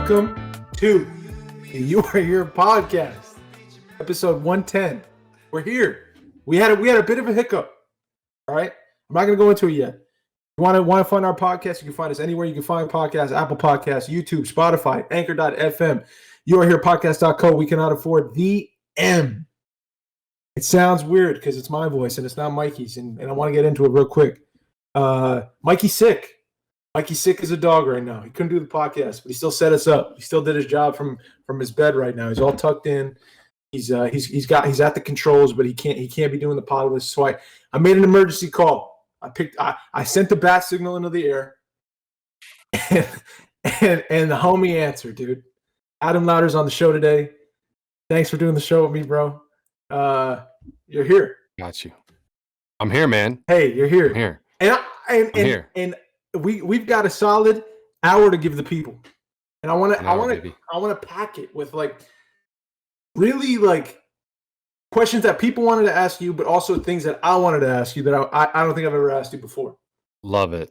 Welcome to the You Are Here podcast, episode 110. We're here. We had a bit of a hiccup. All right, I'm not going to go into it yet. If you want to find our podcast, you can find us anywhere you can find podcasts: Apple Podcasts, YouTube, Spotify, Anchor.fm, YouAreHerePodcast.co. We cannot afford the M. It sounds weird because it's my voice and it's not Mikey's, and I want to get into it real quick. Mikey's sick. Mikey's sick as a dog right now. He couldn't do the podcast, but he still set us up. He still did his job from his bed right now. He's all tucked in. He's at the controls, but he can't be doing the pod with us. So I made an emergency call. I sent the bat signal into the air, and the homie answered, dude. Adam Lowder's on the show today. Thanks for doing the show with me, bro. You're here. Got you. I'm here, man. Hey, you're here. I'm here. I'm here. And we've got a solid hour to give the people, and I want to pack it with really questions that people wanted to ask you, but also things that I wanted to ask you that I don't think I've ever asked you before. Love it.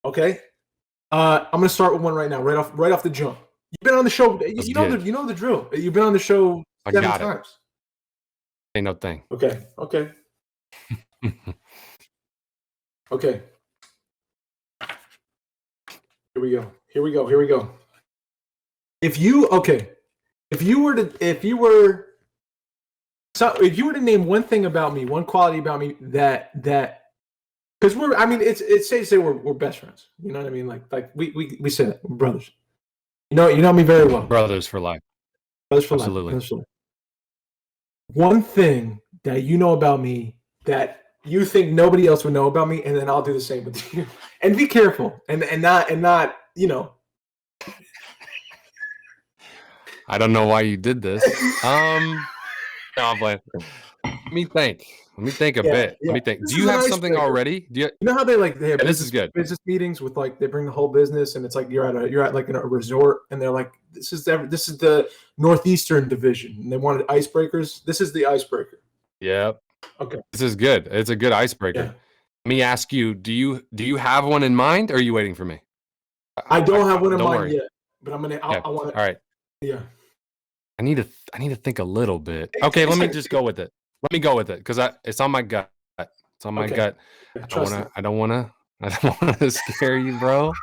Okay, I'm gonna start with one right now, right off the jump. You've been on the show. You know the drill. You've been on the show 7 times. Ain't no thing. Okay. Okay. Here we go. If you were to name one thing about me, one quality about me that because it's safe to say we're best friends. You know what I mean? Like we say that we're brothers. You know me very well. Brothers for life. Absolutely. One thing that you know about me that you think nobody else would know about me, and then I'll do the same with you. And be careful, and not I don't know why you did this. No, I'm playing. Let me think a bit. Yeah. Let me think. Do you have something already? You know how they have this is good. Business meetings with they bring the whole business, and it's like you're at like in a resort, and they're like, this is the Northeastern division, and they wanted icebreakers. This is the icebreaker. Yep. Okay. This is good. It's a good icebreaker. Yeah. Let me ask you, do you have one in mind, or are you waiting for me? I don't have one in mind yet, but I want to. All right. Yeah. I need to think a little bit. Okay, let me just go with it. Let me go with it because it's on my gut. It's on my gut. I don't want to scare you, bro.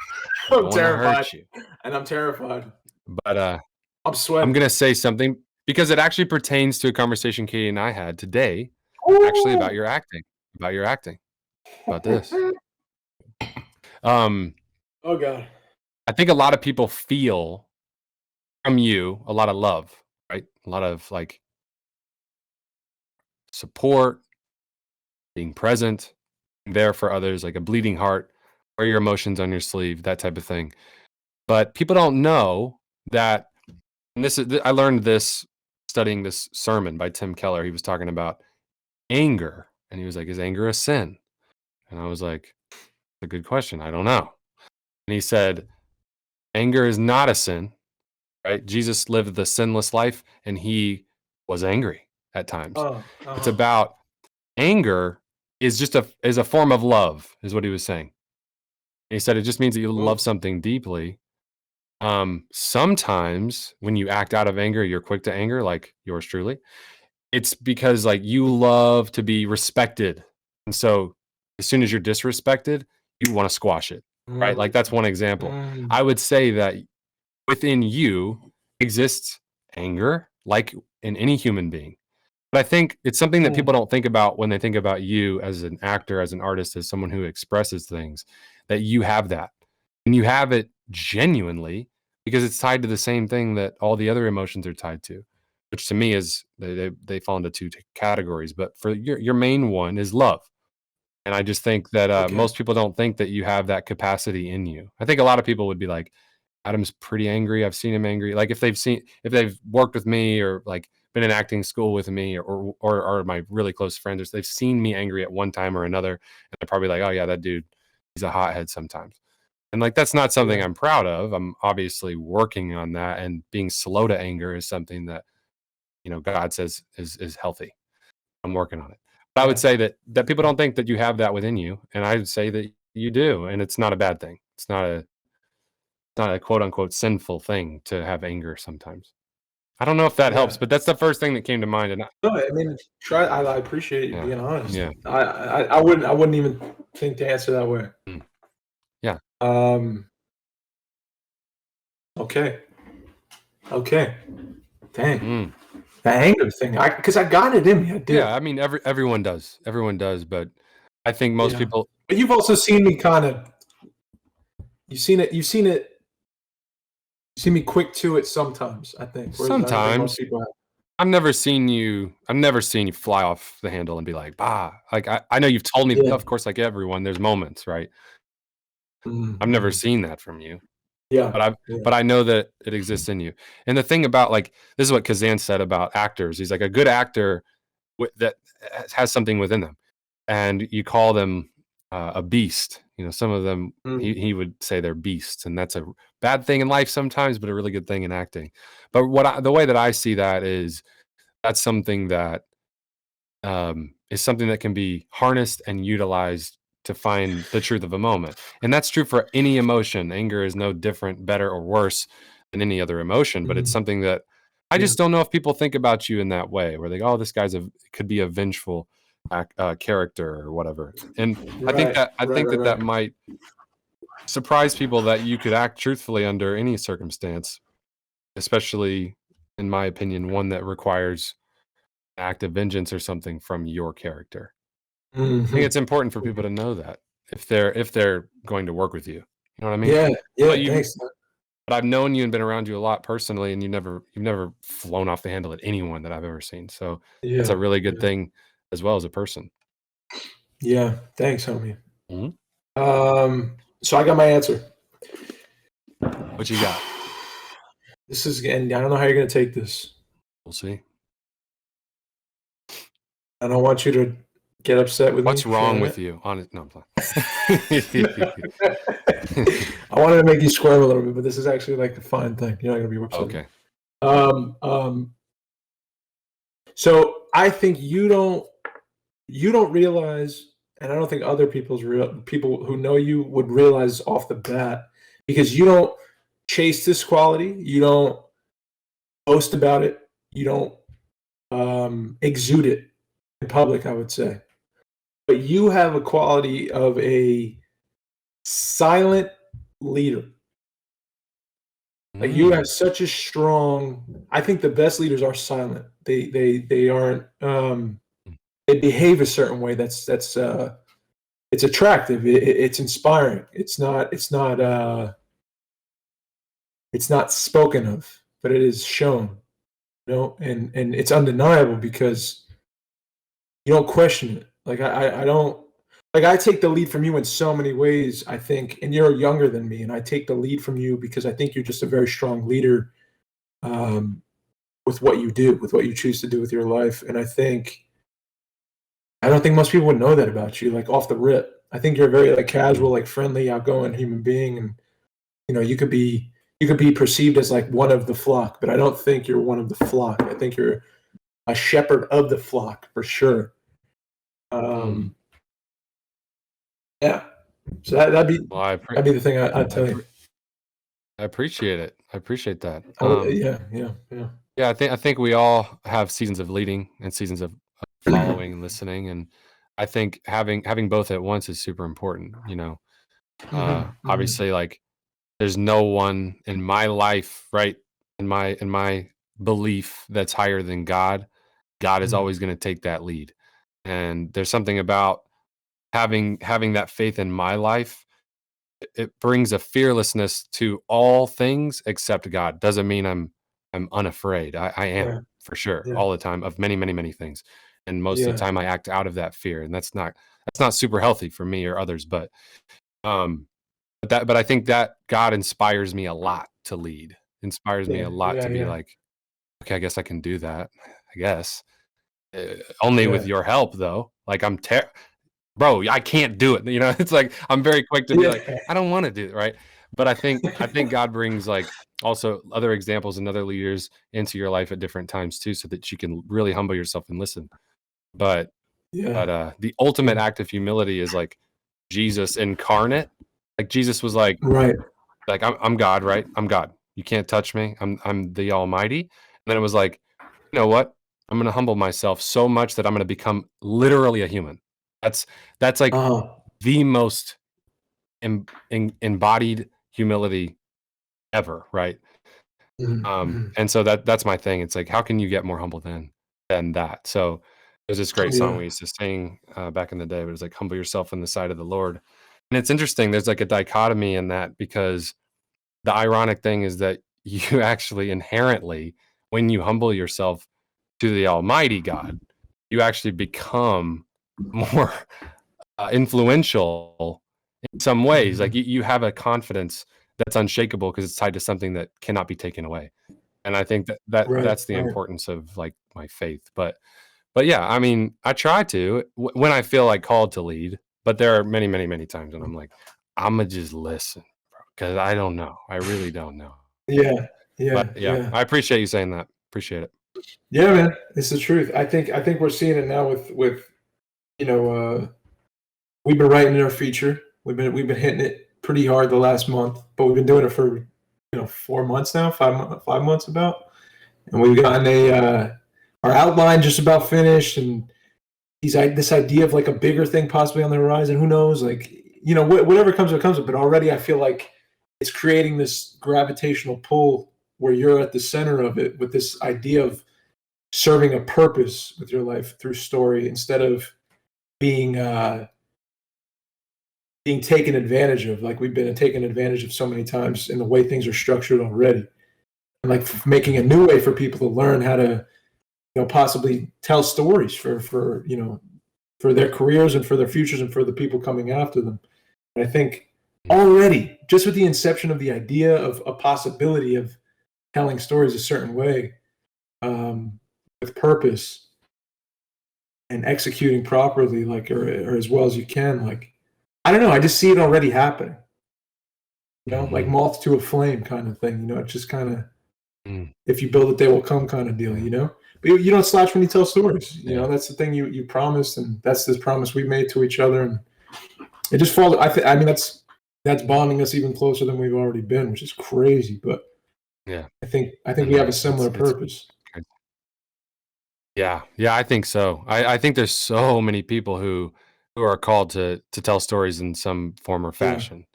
I'm terrified. Hurt you. And I'm terrified. But I'm sweating. I'm gonna say something because it actually pertains to a conversation Katie and I had today. Ooh. Actually, about your acting. About this. Oh God. I think a lot of people feel from you a lot of love, right? A lot of support, being present, there for others, like a bleeding heart, wear your emotions on your sleeve, that type of thing. But people don't know that, and I learned this studying this sermon by Tim Keller. He was talking about anger, and he was like, is anger a sin? And I was like, that's a good question. I don't know. And he said, anger is not a sin, right? Jesus lived the sinless life, and he was angry at times. It's about anger is a form of love, is what he was saying. And he said it just means that you love something deeply. Sometimes when you act out of anger, you're quick to anger, like yours truly. It's because you love to be respected, and so as soon as you're disrespected, you want to squash it, right? Like that's one example. I would say that within you exists anger, like in any human being. But I think it's something that people don't think about when they think about you as an actor, as an artist, as someone who expresses things, that you have that. And you have it genuinely because it's tied to the same thing that all the other emotions are tied to, which to me is they fall into two categories. But for your main one is love. And I just think that most people don't think that you have that capacity in you. I think a lot of people would be like, Adam's pretty angry. I've seen him angry. Like if they've worked with me or been in acting school with me or my really close friends, or they've seen me angry at one time or another, and they're probably like, oh yeah, that dude, he's a hothead sometimes. And that's not something I'm proud of. I'm obviously working on that, and being slow to anger is something that, God says is healthy. I'm working on it. But I would say that people don't think that you have that within you. And I would say that you do. And it's not a bad thing. It's not not a quote unquote sinful thing to have anger sometimes. I don't know if that helps, Yeah. but that's the first thing that came to mind. And No, I mean, I appreciate you Yeah. being honest. Yeah. I wouldn't even think to answer that way. Yeah. Okay. Dang. Mm. The anger thing. Because I got it in me. I did. Yeah, I mean everyone does. Everyone does, but I think most people. But you've also seen me kind of. You've seen it. You see me quick to it sometimes. I think. Whereas I don't think Sometimes most people have. I've never seen you fly off the handle and be like, bah. Like I know you've told me that, Yeah. of course, like everyone, there's moments, right? I've Mm-hmm. never seen that from you. Yeah. But I know that it exists in you. And the thing about, like, this is what Kazan said about actors. He's like, a good actor that has something within them, and you call them a beast. You know, some of them he would say they're beasts, and that's a bad thing in life sometimes, but a really good thing in acting. But the way that I see that is that's something that is something that can be harnessed and utilized to find the truth of a moment. And that's true for any emotion. Anger is no different, better, or worse than any other emotion, but it's something that I just don't know if people think about you in that way, where they go, oh, this guy's could be a vengeful character or whatever. And I think that might surprise people that you could act truthfully under any circumstance, especially, in my opinion, one that requires act of vengeance or something from your character. I think it's important for people to know that if they're going to work with you. You know what I mean? Yeah. Thanks. But I've known you and been around you a lot personally, and you've never flown off the handle at anyone that I've ever seen. So it's a really good thing as well as a person. Yeah. Thanks, homie. Mm-hmm. So I got my answer. What you got? This is, and I don't know how you're going to take this. We'll see. I don't want you to get upset with me. What's wrong with you? No, I'm playing. I wanted to make you squirm a little bit, but this is actually like a fine thing. You're not going to be upset. Okay. So I think you don't realize, and I don't think other people who know you would realize off the bat, because you don't chase this quality, you don't boast about it, you don't exude it in public, I would say. But you have a quality of a silent leader. Like you have such a strong. I think the best leaders are silent. They aren't. They behave a certain way. That's it's attractive. It's inspiring. It's not spoken of, but it is shown. You know, and it's undeniable because you don't question it. Like I don't. Like I take the lead from you in so many ways, I think, and you're younger than me, and I take the lead from you because I think you're just a very strong leader with what you do, with what you choose to do with your life. And I don't think most people would know that about you, like off the rip. I think you're a very like casual, like friendly, outgoing human being, and you know you could be perceived as like one of the flock, but I don't think you're one of the flock. I think you're a shepherd of the flock for sure. Yeah, so that'd be the thing I'd tell you. I appreciate it. I appreciate that. Yeah. I think we all have seasons of leading and seasons of following and listening, and I think having both at once is super important. You know, obviously, like there's no one in my life, right? In my belief that's higher than God. God is always going to take that lead, and there's something about having that faith in my life. It brings a fearlessness to all things except God. Doesn't mean I'm unafraid. I am for sure all the time of many things, and most of the time I act out of that fear, and that's not super healthy for me or others. But I think that God inspires me a lot to lead. Inspires me a lot to be like, okay, I guess I can do that. I guess only with your help, though. Like bro, I can't do it. You know, it's like I'm very quick to be like, I don't want to do it, right? But I think God brings like also other examples and other leaders into your life at different times too, so that you can really humble yourself and listen. But the ultimate act of humility is like Jesus incarnate. Like Jesus was like, right. like I'm God, right? I'm God. You can't touch me. I'm the Almighty. And then it was like, you know what? I'm going to humble myself so much that I'm going to become literally a human. That's like Uh-huh. the most embodied humility ever, right? Mhm. And so that's my thing. It's like, how can you get more humble than that? So there's this great song Yeah. we used to sing back in the day, but it's like, humble yourself in the sight of the Lord. And it's interesting. There's like a dichotomy in that, because the ironic thing is that you actually inherently, when you humble yourself to the Almighty God, you actually become more influential in some ways. Like Mhm. you have a confidence that's unshakable because it's tied to something that cannot be taken away. And I think Right, that's the right. importance of like my faith. But yeah, I mean, I try to when I feel like called to lead, but there are many, many, many times when I'm like, I'm gonna just listen, bro, because I don't know. I really don't know. Yeah, But yeah, yeah, yeah. I appreciate you saying that. Appreciate it. Yeah, man. It's the truth. I think we're seeing it now with you know, we've been writing our feature. We've been hitting it pretty hard the last month, but we've been doing it for 4 months now, 5 months about, and we've gotten our outline just about finished, and this idea of like a bigger thing possibly on the horizon. Who knows? Like whatever comes, it comes. But already, I feel like it's creating this gravitational pull where you're at the center of it with this idea of serving a purpose with your life through story instead of being being taken advantage of, like we've been taken advantage of so many times in the way things are structured already, and like making a new way for people to learn how to possibly tell stories for their careers and for their futures and for the people coming after them. And I think already, just with the inception of the idea of a possibility of telling stories a certain way, with purpose and executing properly, like or as well as you can, like I don't know, I just see it already happening. Like Mhm. moth to a flame kind of thing. It's just kind of, Mm. if you build it, they will come kind of deal. Yeah. But you don't slouch when you tell stories. Yeah. That's the thing you promised, and that's this promise we made to each other, and it just falls. I mean, that's bonding us even closer than we've already been, which is crazy. But Yeah. I think we have a Mhm. similar It's purpose. good. Yeah. Yeah, I think so. I think there's so many people who are called to tell stories in some form or Yeah. fashion.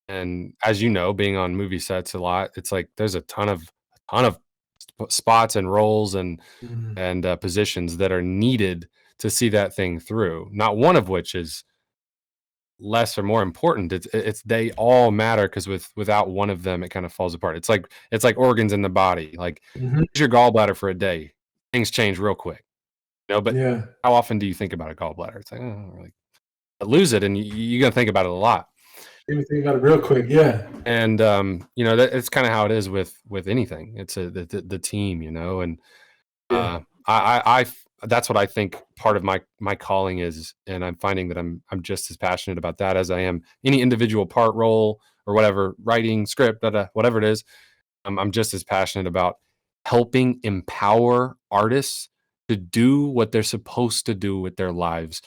And as you know, being on movie sets a lot, it's like there's a ton of spots and roles Mhm. and positions that are needed to see that thing through. Not one of which is less or more important. It's they all matter because without one of them, it kind of falls apart. It's like organs in the body. Like Mhm. use your gallbladder for a day, things change real quick. But Yeah. how often do you think about a gallbladder? It's like, oh, I don't really lose it, and you're gonna think about it a lot. Let me think about it real quick. Yeah. And that it's kind of how it is with anything. It's the team, and Yeah. that's what I think part of my calling is, and I'm finding that I'm just as passionate about that as I am any individual part role or whatever, writing script, whatever it is. I'm just as passionate about helping empower artists to do what they're supposed to do with their lives,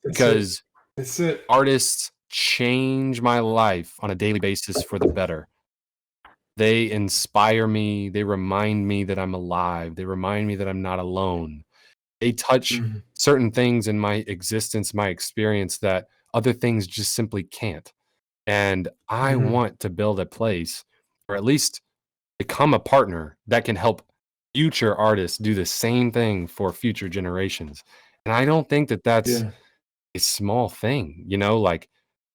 That's it. because That's it. artists change my life on a daily basis for the better. They inspire me, they remind me that I'm alive, they remind me that I'm not alone. They touch Mhm. certain things in my existence, my experience that other things just simply can't. And I Mhm. want to build a place, or at least become a partner that can help future artists do the same thing for future generations. And I don't think that that's Yeah. a small thing, like,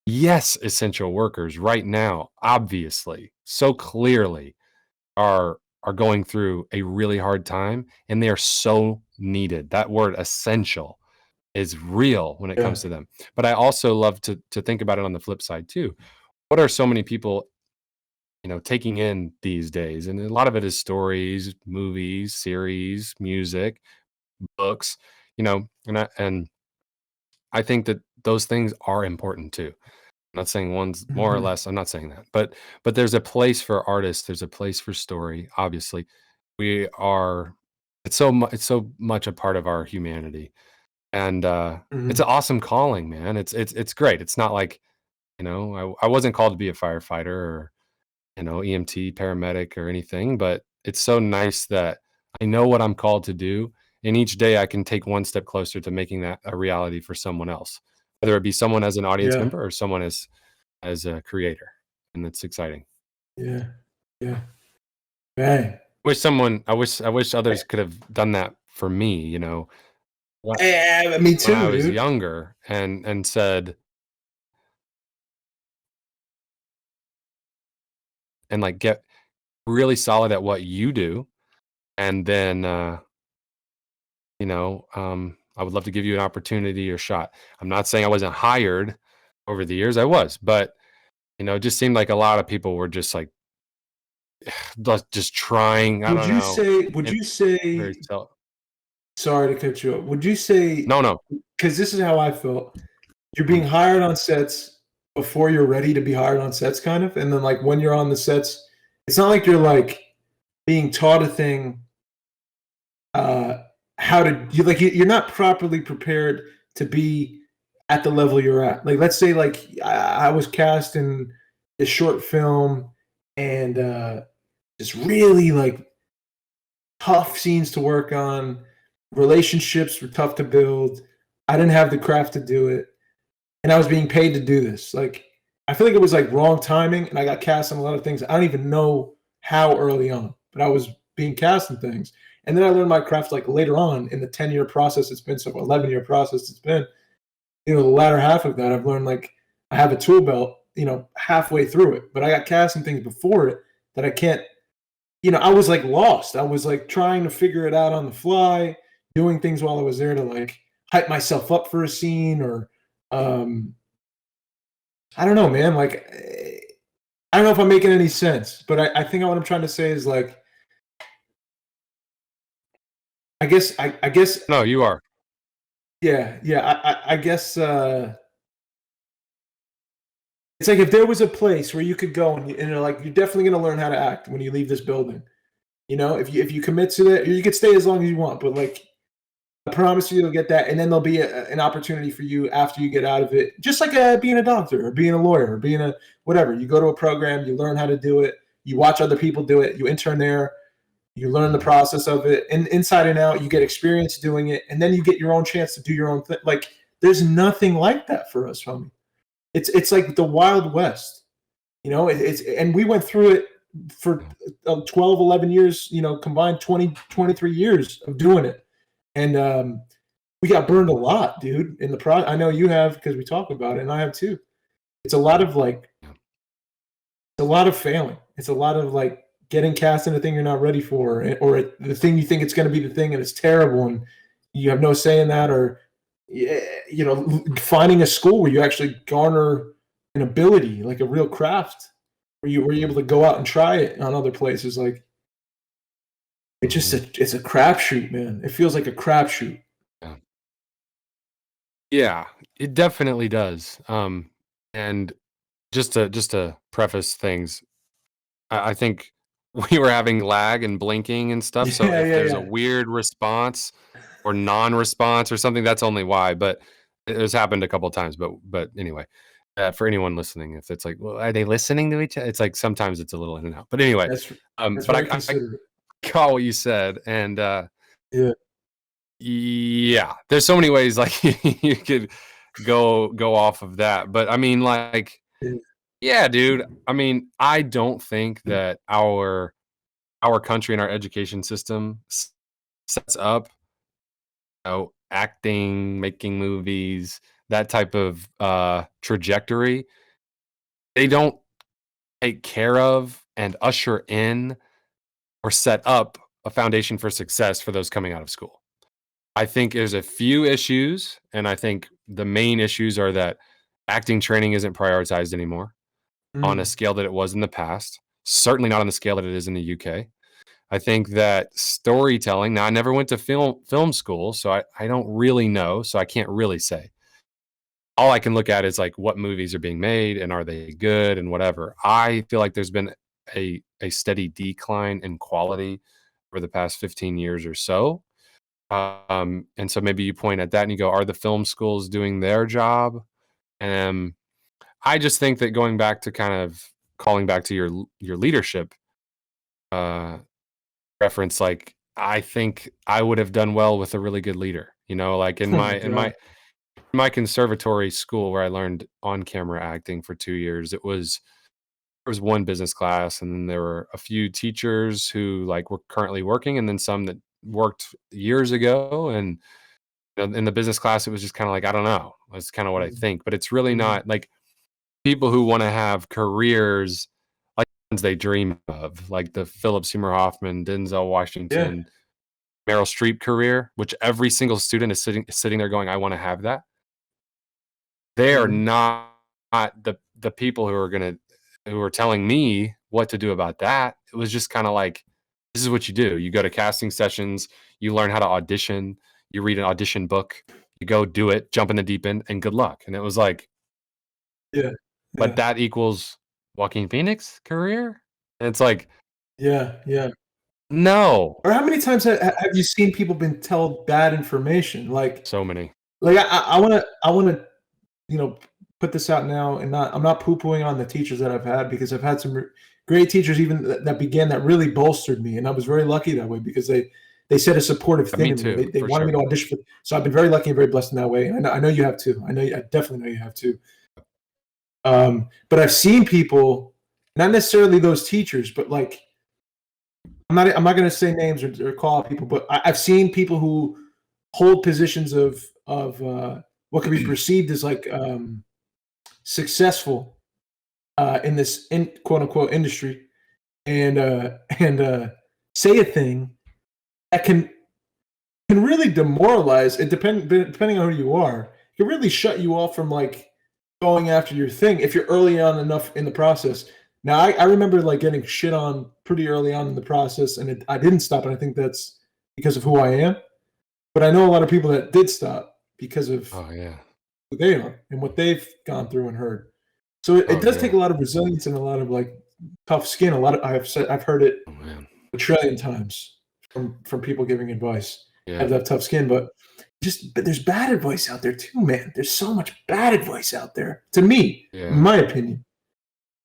yes, essential workers right now, obviously, so clearly are going through a really hard time, and they are so needed. That word essential is real when it Yeah. comes to them. But I also love to think about it on the flip side too. What are so many people, taking in these days? And a lot of it is stories, movies, series, music, books, and I think that those things are important too. I'm not saying one's more or Mhm. less. I'm not saying that, but there's a place for artists. There's a place for story. Obviously, we are. It's so much a part of our humanity, and it's Mhm. an awesome calling, man. It's great. It's not like I wasn't called to be a firefighter EMT, paramedic, or anything, but it's so nice that I know what I'm called to do, and each day I can take one step closer to making that a reality for someone else, whether it be someone as an audience Yeah. member or someone as a creator, and it's exciting. Yeah. Yeah. Bang. I wish others could have done that for me, when Me when I too, was dude. younger and said and like get really solid at what you do, and then I would love to give you an opportunity or shot. I'm not saying I wasn't hired over the years. I was, but it just seemed like a lot of people were just like just trying. I Would don't you know. say, would And you say, very self. sorry to cut you off, would you say, No, no. because this is how I felt, you're being hired on sets before you're ready to be hired on sets, kind of, and then like when you're on the sets, it's not like you're like being taught a thing, uh how to you're not properly prepared to be at the level you're at. Like let's say like I was cast in a short film, and just really like tough scenes to work on, relationships were tough to build, I didn't have the craft to do it, and I was being paid to do this. Like, I feel like it was like wrong timing, and I got cast in a lot of things. I don't even know how early on, but I was being cast in things. And then I learned my craft like later on in the 10-year process it's been, so 11-year process it's been. The latter half of that, I've learned like I have a tool belt, halfway through it. But I got cast in things before it that I can't, I was like lost. I was like trying to figure it out on the fly, doing things while I was there to like hype myself up for a scene, or um I don't know, man. Like, I don't know if I'm making any sense, but I think what I'm trying to say is like, I guess, No, you are. yeah, yeah. I guess it's like if there was a place where you could go and, like you're definitely going to learn how to act when you leave this building. If you commit to it, you could stay as long as you want, but like I promise you, you'll get that, and then there'll be an opportunity for you after you get out of it, just like being a doctor or being a lawyer or being a whatever. You go to a program, you learn how to do it, you watch other people do it, you intern there, you learn the process of it, and inside and out, you get experience doing it, and then you get your own chance to do your own thing. Like, there's nothing like that for us, homie. It's like the Wild West, and we went through it for 12, 11 years, combined 20, 23 years of doing it. And we got burned a lot, dude. In the I know you have, because we talk about it, and I have too. It's a lot of like, it's a lot of failing. It's a lot of like getting cast in a thing you're not ready for, or the thing you think it's going to be the thing, and it's terrible, and you have no say in that, or finding a school where you actually garner an ability, like a real craft, where you're able to go out and try it on other places. Like, it's a crapshoot, man. It feels like a crapshoot. Yeah. Yeah, it definitely does. And just to preface things, I think we were having lag and blinking and stuff. So Yeah, if yeah, there's a yeah. weird response or non-response or something, that's only why. But it has happened a couple of times. But anyway, for anyone listening, if it's like, well, are they listening to each other? It's like sometimes it's a little in and out. But anyway, That's but very I considerate. caught what you said, and Yeah. yeah, there's so many ways like you could go off of that. But I mean, like, Yeah. yeah, dude. I mean, I don't think that our country and our education system sets up, acting, making movies, that type of trajectory. They don't take care of and usher in or set up a foundation for success for those coming out of school. I think there's a few issues, and I think the main issues are that acting training isn't prioritized anymore on a Mm. scale that it was in the past. Certainly not on the scale that it is in the UK. I think that storytelling. Now, I never went to film school, so I don't really know. So I can't really say. All I can look at is like what movies are being made and are they good and whatever. I feel like there's been a steady decline in quality over the past 15 years or so. And so maybe you point at that and you go, are the film schools doing their job? And I just think that going back to kind of calling back to your leadership reference, like I think I would have done well with a really good leader. Like in Oh my my God. conservatory school where I learned on camera acting for 2 years, there was one business class, and then there were a few teachers who like were currently working, and then some that worked years ago. And in the business class, it was just kind of like, I don't know. That's kind of what I Mhm. think, but it's really Mhm. not like people who want to have careers like ones they dream of, like the Philip Seymour Hoffman, Denzel Yeah. Washington, Meryl Streep career, which every single student is sitting there going, I want to have that. They are Mhm. not the people who are telling me what to do about that. It was just kind of like, this is what you do. You go to casting sessions, you learn how to audition, you read an audition book, you go do it, jump in the deep end, and good luck. And it was like, Yeah. but Yeah. that equals Joaquin Phoenix career? And it's like, Yeah. Yeah. no. Or how many times have you seen people been told bad information? So many. I wanna put this out now, and I'm not poo-pooing on the teachers that I've had, because I've had some great teachers even that really bolstered me, and I was very lucky that way, because they said a supportive thing Me to me. too, They for wanted me sure. to audition for, so I've been very lucky and very blessed in that way. And I know you have too. I definitely know you have too. But I've seen people, not necessarily those teachers, but like I'm not going to say names or call out people, but I've seen people who hold positions of what could be perceived as like successful in this quote unquote industry, and say a thing that can really demoralize. It depending on who you are. It can really shut you off from like going after your thing if you're early on enough in the process. Now, I remember like getting shit on pretty early on in the process, and I didn't stop, and I think that's because of who I am. But I know a lot of people that did stop because of Oh yeah. who they are and what they've gone through and heard. So it Oh does take yeah. a lot of resilience and a lot of like tough skin. A lot of I've heard it Oh man. a trillion times from people giving advice. Yeah. Have that tough skin, but there's bad advice out there too, man. There's so much bad advice out there. To me, in Yeah. my opinion,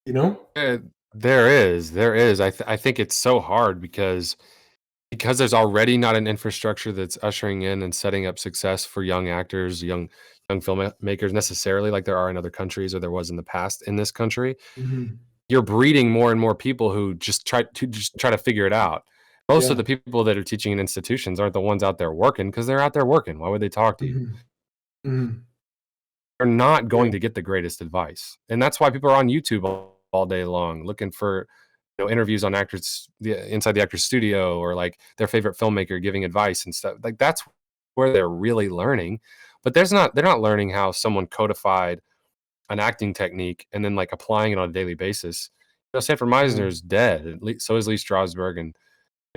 you know. Eh, there is. I think it's so hard because there's already not an infrastructure that's ushering in and setting up success for young actors, young filmmakers necessarily, like there are in other countries or there was in the past in this country. Mhm. You're breeding more and more people who just try to figure it out. Most of Yeah. the people that are teaching in institutions aren't the ones out there working because they're out there working. Why would they talk to you? Mhm. Mhm. They're not Yeah. going to get the greatest advice. And that's why people are on YouTube all day long looking for interviews on actors inside the actor's studio, or like their favorite filmmaker giving advice and stuff. Like that's where they're really learning. But they're not learning how someone codified an acting technique and then like applying it on a daily basis. Sanford Meisner Mhm. is dead. And so is Lee Strasberg, and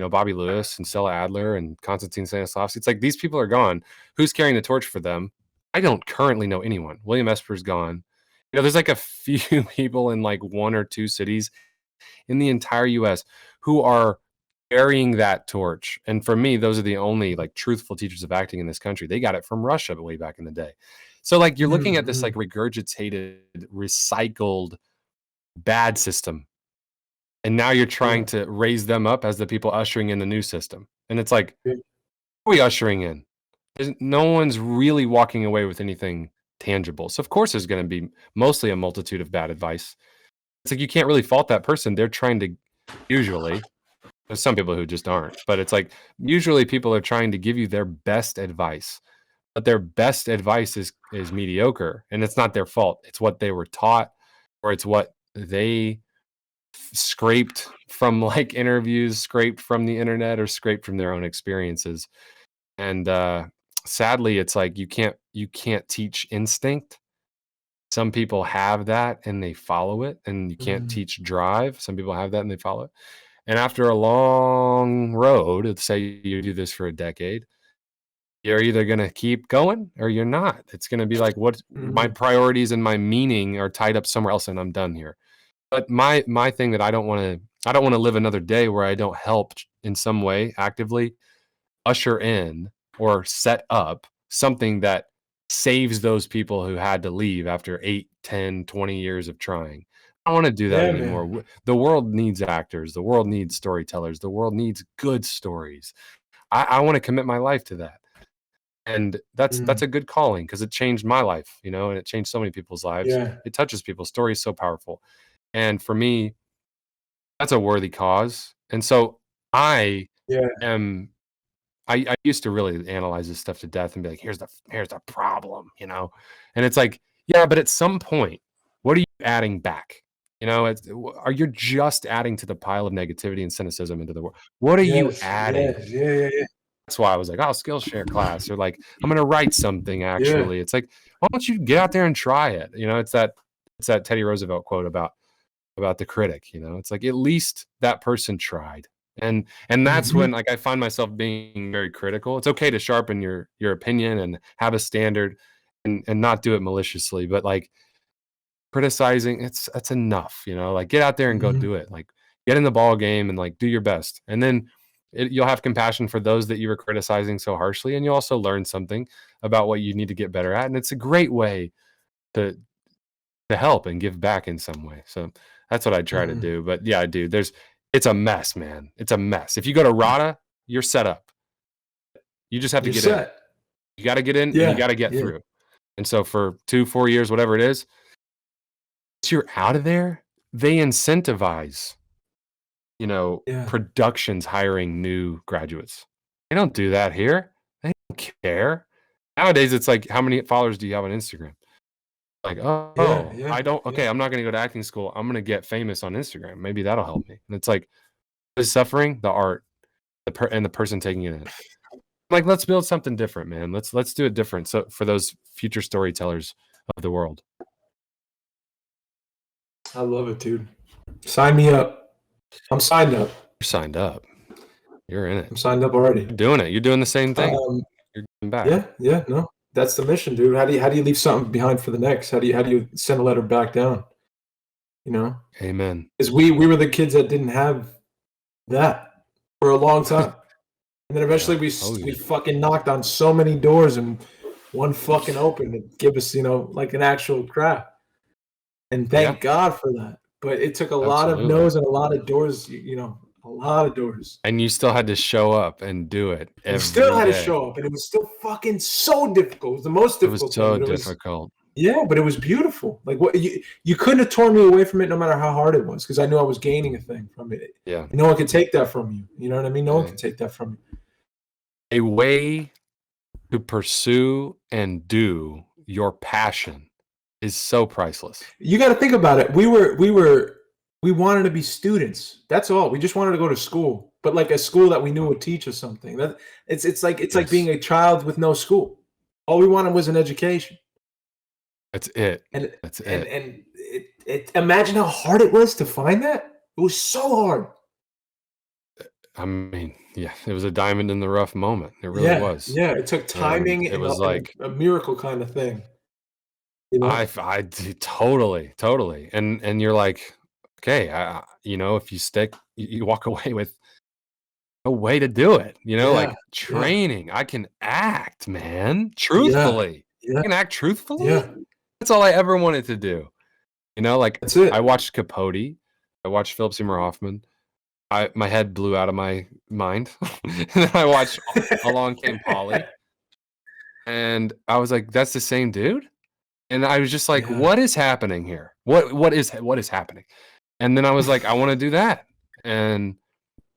Bobby Lewis and Stella Adler and Konstantin Stanislavski. It's like these people are gone. Who's carrying the torch for them? I don't currently know anyone. William Esper's gone. There's like a few people in like one or two cities in the entire US who are carrying that torch. And for me, those are the only like truthful teachers of acting in this country. They got it from Russia way back in the day. So like you're looking at this like Mhm. regurgitated, recycled bad system. And now you're Yeah. trying to raise them up as the people ushering in the new system. And it's like, Yeah. who are we ushering in? No one's really walking away with anything tangible. So of course there's going to be mostly a multitude of bad advice. It's like you can't really fault that person. They're trying to usually, there's some people who just aren't, but it's like usually people are trying to give you their best advice, but their best advice is mediocre, and it's not their fault. It's what they were taught, or it's what they scraped from like interviews, scraped from the internet, or scraped from their own experiences. And sadly, it's like you can't teach instinct. Some people have that and they follow it, and you can't Mhm. teach drive. Some people have that and they follow it. And after a long road, let's say you do this for a decade, you're either going to keep going or you're not. It's going to be like, what my Mhm. priorities and my meaning are tied up somewhere else and I'm done here. But my thing that I don't want to live another day where I don't help in some way actively usher in or set up something that saves those people who had to leave after 8, 10, 20 years of trying. I don't want to do that anymore. Man. The world needs actors. The world needs storytellers. The world needs good stories. I want to commit my life to that. And that's a good calling, because it changed my life, and it changed so many people's lives. Yeah. It touches people. Story is so powerful. And for me, that's a worthy cause. And so I used to really analyze this stuff to death and be like, here's the problem, and it's like, yeah, but at some point, what are you adding back? Are you just adding to the pile of negativity and cynicism into the world? What are you adding? Yeah. That's why I was like, oh, Skillshare class, or like, I'm going to write something. Actually, it's like, why don't you get out there and try it? It's that Teddy Roosevelt quote about the critic. It's like, at least that person tried. And that's when, like, I find myself being very critical. It's okay to sharpen your opinion and have a standard and not do it maliciously, but like, criticizing, that's enough. Like, get out there and go do it. Like, get in the ball game and like do your best. And then you'll have compassion for those that you were criticizing so harshly, and you'll also learn something about what you need to get better at. And it's a great way to help and give back in some way. So that's what I try to do. But yeah, dude, it's a mess, man. It's a mess. If you go to RADA, you're set up. You just have to get in. You got to get in and you got to get through. And so for 2-4 years, whatever it is, once you're out of there, they incentivize, productions hiring new graduates. They don't do that here. They don't care. Nowadays, it's like, how many followers do you have on Instagram? Like, I don't. Okay, I'm not going to go to acting school. I'm going to get famous on Instagram. Maybe that'll help me. And it's like, the suffering, the art, and the person taking it in. Like, let's build something different, man. Let's do it different. So for those future storytellers of the world. I love it, dude. Sign me up. I'm signed up. You're signed up. You're in it. I'm signed up already. You're doing it. You're doing the same thing. You're giving back. Yeah. No, that's the mission, dude. How do you leave something behind for the next? How do you send a letter back down? Amen. Because we were the kids that didn't have that for a long time, and then eventually we fucking knocked on so many doors, and one fucking opened to give us, like an actual craft. And thank God for that. But it took a lot of no's and a lot of doors, a lot of doors. And you still had to show up and do it. You still had to show up, and it was still fucking so difficult. It was the most difficult. It was so difficult. But it was beautiful. Like, what you couldn't have torn me away from it, no matter how hard it was, because I knew I was gaining a thing from it. Yeah. And no one could take that from you. You know what I mean? No one can take that from you. A way to pursue and do your passion is so priceless. You got to think about it. We wanted to be students. That's all. We just wanted to go to school, but like a school that we knew would teach us something. That it's like being a child with no school. All we wanted was an education. That's it. And imagine how hard it was to find that. It was so hard. I mean, yeah, it was a diamond in the rough moment. It really was. Yeah, it took timing. It was like a miracle kind of thing. I totally. And you're like, okay, if you stick, you walk away with a way to do it, like training. I can act, man. Truthfully. I can act truthfully. Yeah. That's all I ever wanted to do. Like, that's it. I watched Capote. I watched Philip Seymour Hoffman. My head blew out of my mind. And then I watched Along Came Polly. And I was like, that's the same dude? And I was just like, what is happening here? What is happening? And then I was like, I want to do that. And,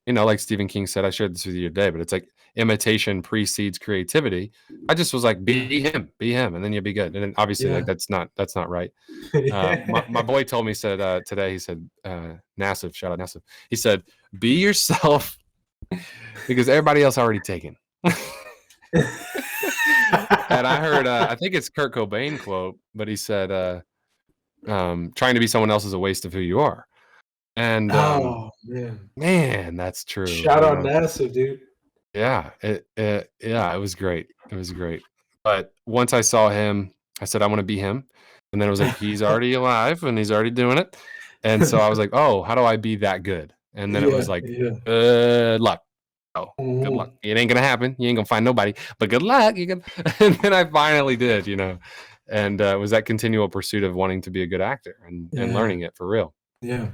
like Stephen King said, I shared this with you today, but it's like imitation precedes creativity. I just was like, be him, and then you'll be good. And then obviously, like, that's not right. My boy told me, today, he said, Nassif, shout out Nassif. He said, be yourself because everybody else already taken. And I heard, I think it's Kurt Cobain quote, but he said, trying to be someone else is a waste of who you are. And man, that's true. Shout out NASA, dude. Yeah, it was great. It was great. But once I saw him, I said, I want to be him. And then it was like, he's already alive and he's already doing it. And so I was like, oh, how do I be that good? And then it was like, luck. Oh, good luck. It ain't gonna happen. You ain't gonna find nobody. But good luck. You can. And then I finally did. And it was that continual pursuit of wanting to be a good actor and learning it for real. Yeah.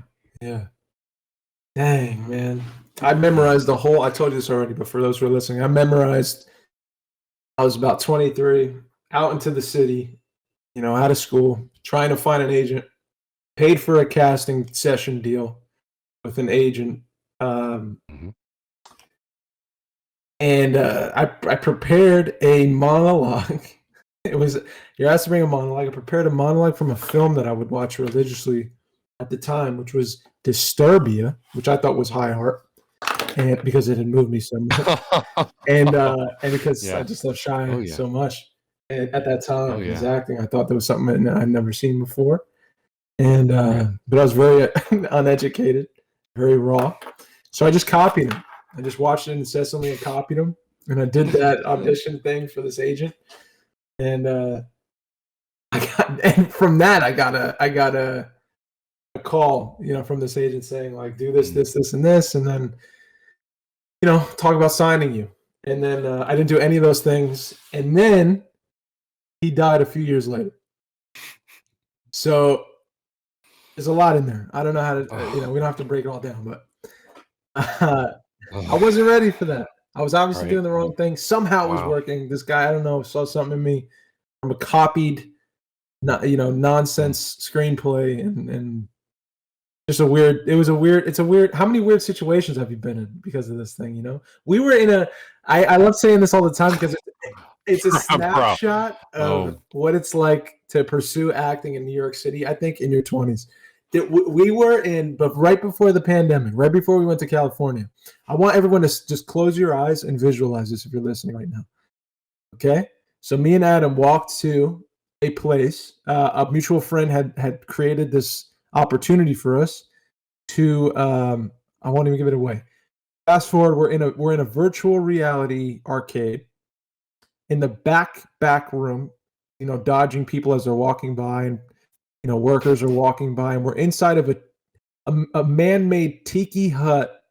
Dang, man. I memorized the whole. I told you this already, but for those who are listening, I was about 23, out into the city, out of school, trying to find an agent, paid for a casting session deal with an agent. And I prepared a monologue. You're asked to bring a monologue. I prepared a monologue from a film that I would watch religiously at the time, which was Disturbia, which I thought was high art, and because it had moved me so much, and because I just love Shia so much. And at that time, his acting, I thought there was something I'd never seen before, and but I was very uneducated, very raw, so I just copied him. I just watched it incessantly and copied him, and I did that audition thing for this agent, and from that I got a call, from this agent saying like, do this, and this, and then talk about signing you. And then I didn't do any of those things, and then he died a few years later. So there's a lot in there. I don't know how to, we don't have to break it all down, but I wasn't ready for that. I was obviously doing the wrong thing. Somehow it was working. This guy, I don't know, saw something in me from a copied, nonsense screenplay, and just it's a weird, how many weird situations have you been in because of this thing? We were in I love saying this all the time because it's a snapshot of what it's like to pursue acting in New York City, I think, in your 20s. We were in, but right before the pandemic, right before we went to California. I want everyone to just close your eyes and visualize this if you're listening right now. Okay? So me and Adam walked to a place. A mutual friend had created this opportunity for us to, I won't even give it away. Fast forward, we're in a virtual reality arcade in the back room, dodging people as they're walking by, and workers are walking by, and we're inside of a man-made tiki hut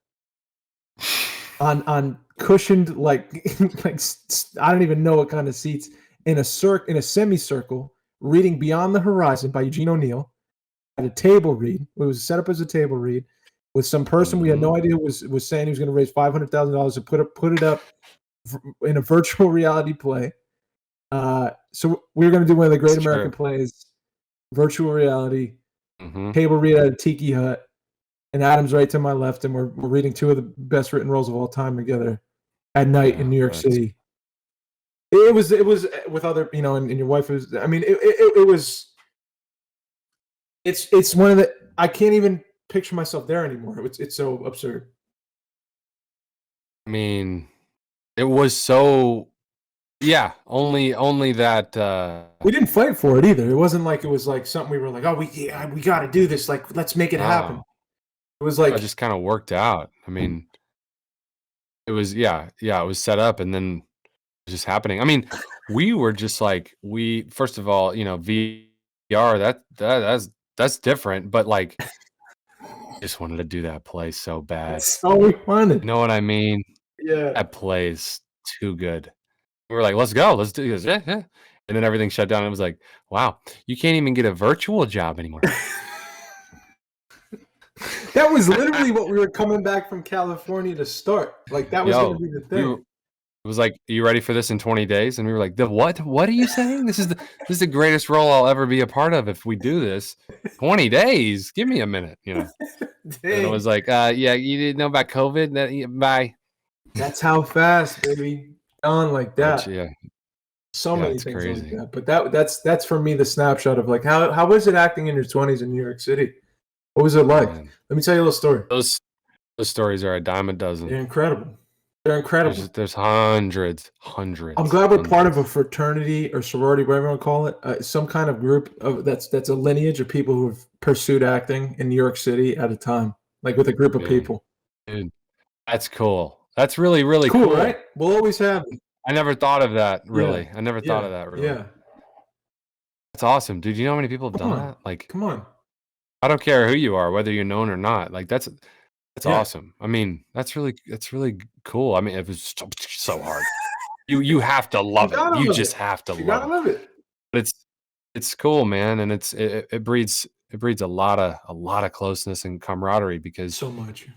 on cushioned like I don't even know what kind of seats, in a semicircle, reading Beyond the Horizon by Eugene O'Neill at a table read. It was set up as a table read with some person we had no idea was saying he was going to raise $500,000 to put it up in a virtual reality play. So we were going to do one of the great American plays. Virtual reality, table read at a tiki hut, and Adam's right to my left, and we're reading two of the best written roles of all time together at night in New York City. It was with other, and your wife was. I mean, it was. It's one of the. I can't even picture myself there anymore. It's so absurd. I mean, it was so. Yeah, only that we didn't fight for it either. It wasn't like it was like something we were like, we got to do this. Like, let's make it happen. It was like it just kind of worked out. I mean, it was it was set up, and then it was just happening. I mean, we were just like, first of all, VR that's different, but like, just wanted to do that play so bad. That's all we wanted. You know what I mean? Yeah, that play is too good. We were like, let's go, let's do this. Yeah. And then everything shut down. It was like, wow, you can't even get a virtual job anymore. That was literally what we were coming back from California to start. Like, that was going to be the thing. It was like, are you ready for this in 20 days? And we were like, what are you saying? This is the greatest role I'll ever be a part of if we do this. 20 days? Give me a minute, And it was like, you didn't know about COVID? Bye. That's how fast, baby. On like that. So many things crazy. like that. But that's for me the snapshot of like how was it acting in your 20s in New York City? What was it like? Man. Let me tell you a little story. Those stories are a dime a dozen. They're incredible. There's hundreds. I'm glad we're part of a fraternity or sorority, whatever you want to call it. Some kind of group of that's a lineage of people who have pursued acting in New York City at a time, like with a group of people. Dude, that's cool. That's really, really cool, right? We'll always have it. I never thought of that, really. Yeah. I never thought of that, really. Yeah. That's awesome. Dude, you know how many people have done that? Like, come on. I don't care who you are, whether you're known or not. Like, that's That's awesome. I mean, that's really cool. I mean, it was so hard. You have to love it. You just have to love it. But it's cool, man, and it breeds a lot of closeness and camaraderie because so much.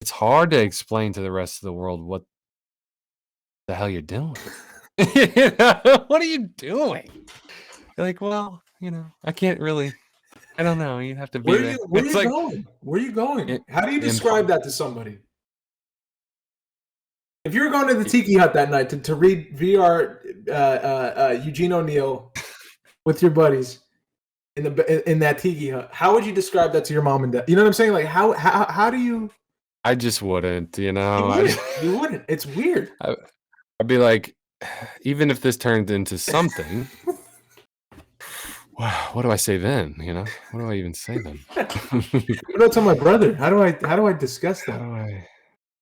It's hard to explain to the rest of the world what the hell you're doing. What are you doing? You're like, well, I can't really. I don't know. You have to be there. Where are you going? Where are you going? How do you describe that to somebody? If you were going to the Tiki Hut that night to read VR Eugene O'Neill with your buddies in that Tiki Hut, how would you describe that to your mom and dad? You know what I'm saying? Like how do you? I just wouldn't. You wouldn't. It's weird. I'd be like, even if this turned into something. Wow, what do I say then? What do I even say then? What do I tell my brother? How do I discuss that? I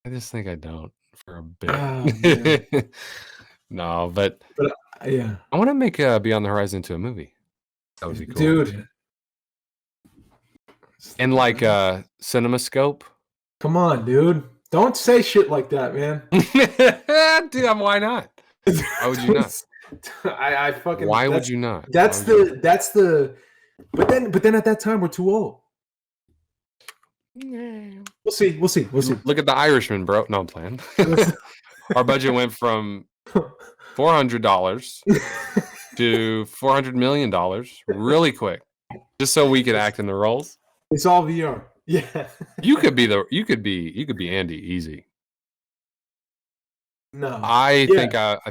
just think I don't for a bit. No, but yeah, I want to make Beyond the Horizon into a movie. That would be cool, dude. And like CinemaScope. Come on, dude! Don't say shit like that, man. Dude, why not? Why would you not? I fucking. Why would you not? That's the. But then at that time we're too old. We'll see. Look at The Irishman, bro. No, I'm playing. Our budget went from $400 to $400 million really quick, just so we could act in the roles. It's all VR. Yeah. You could be Andy easy. No. I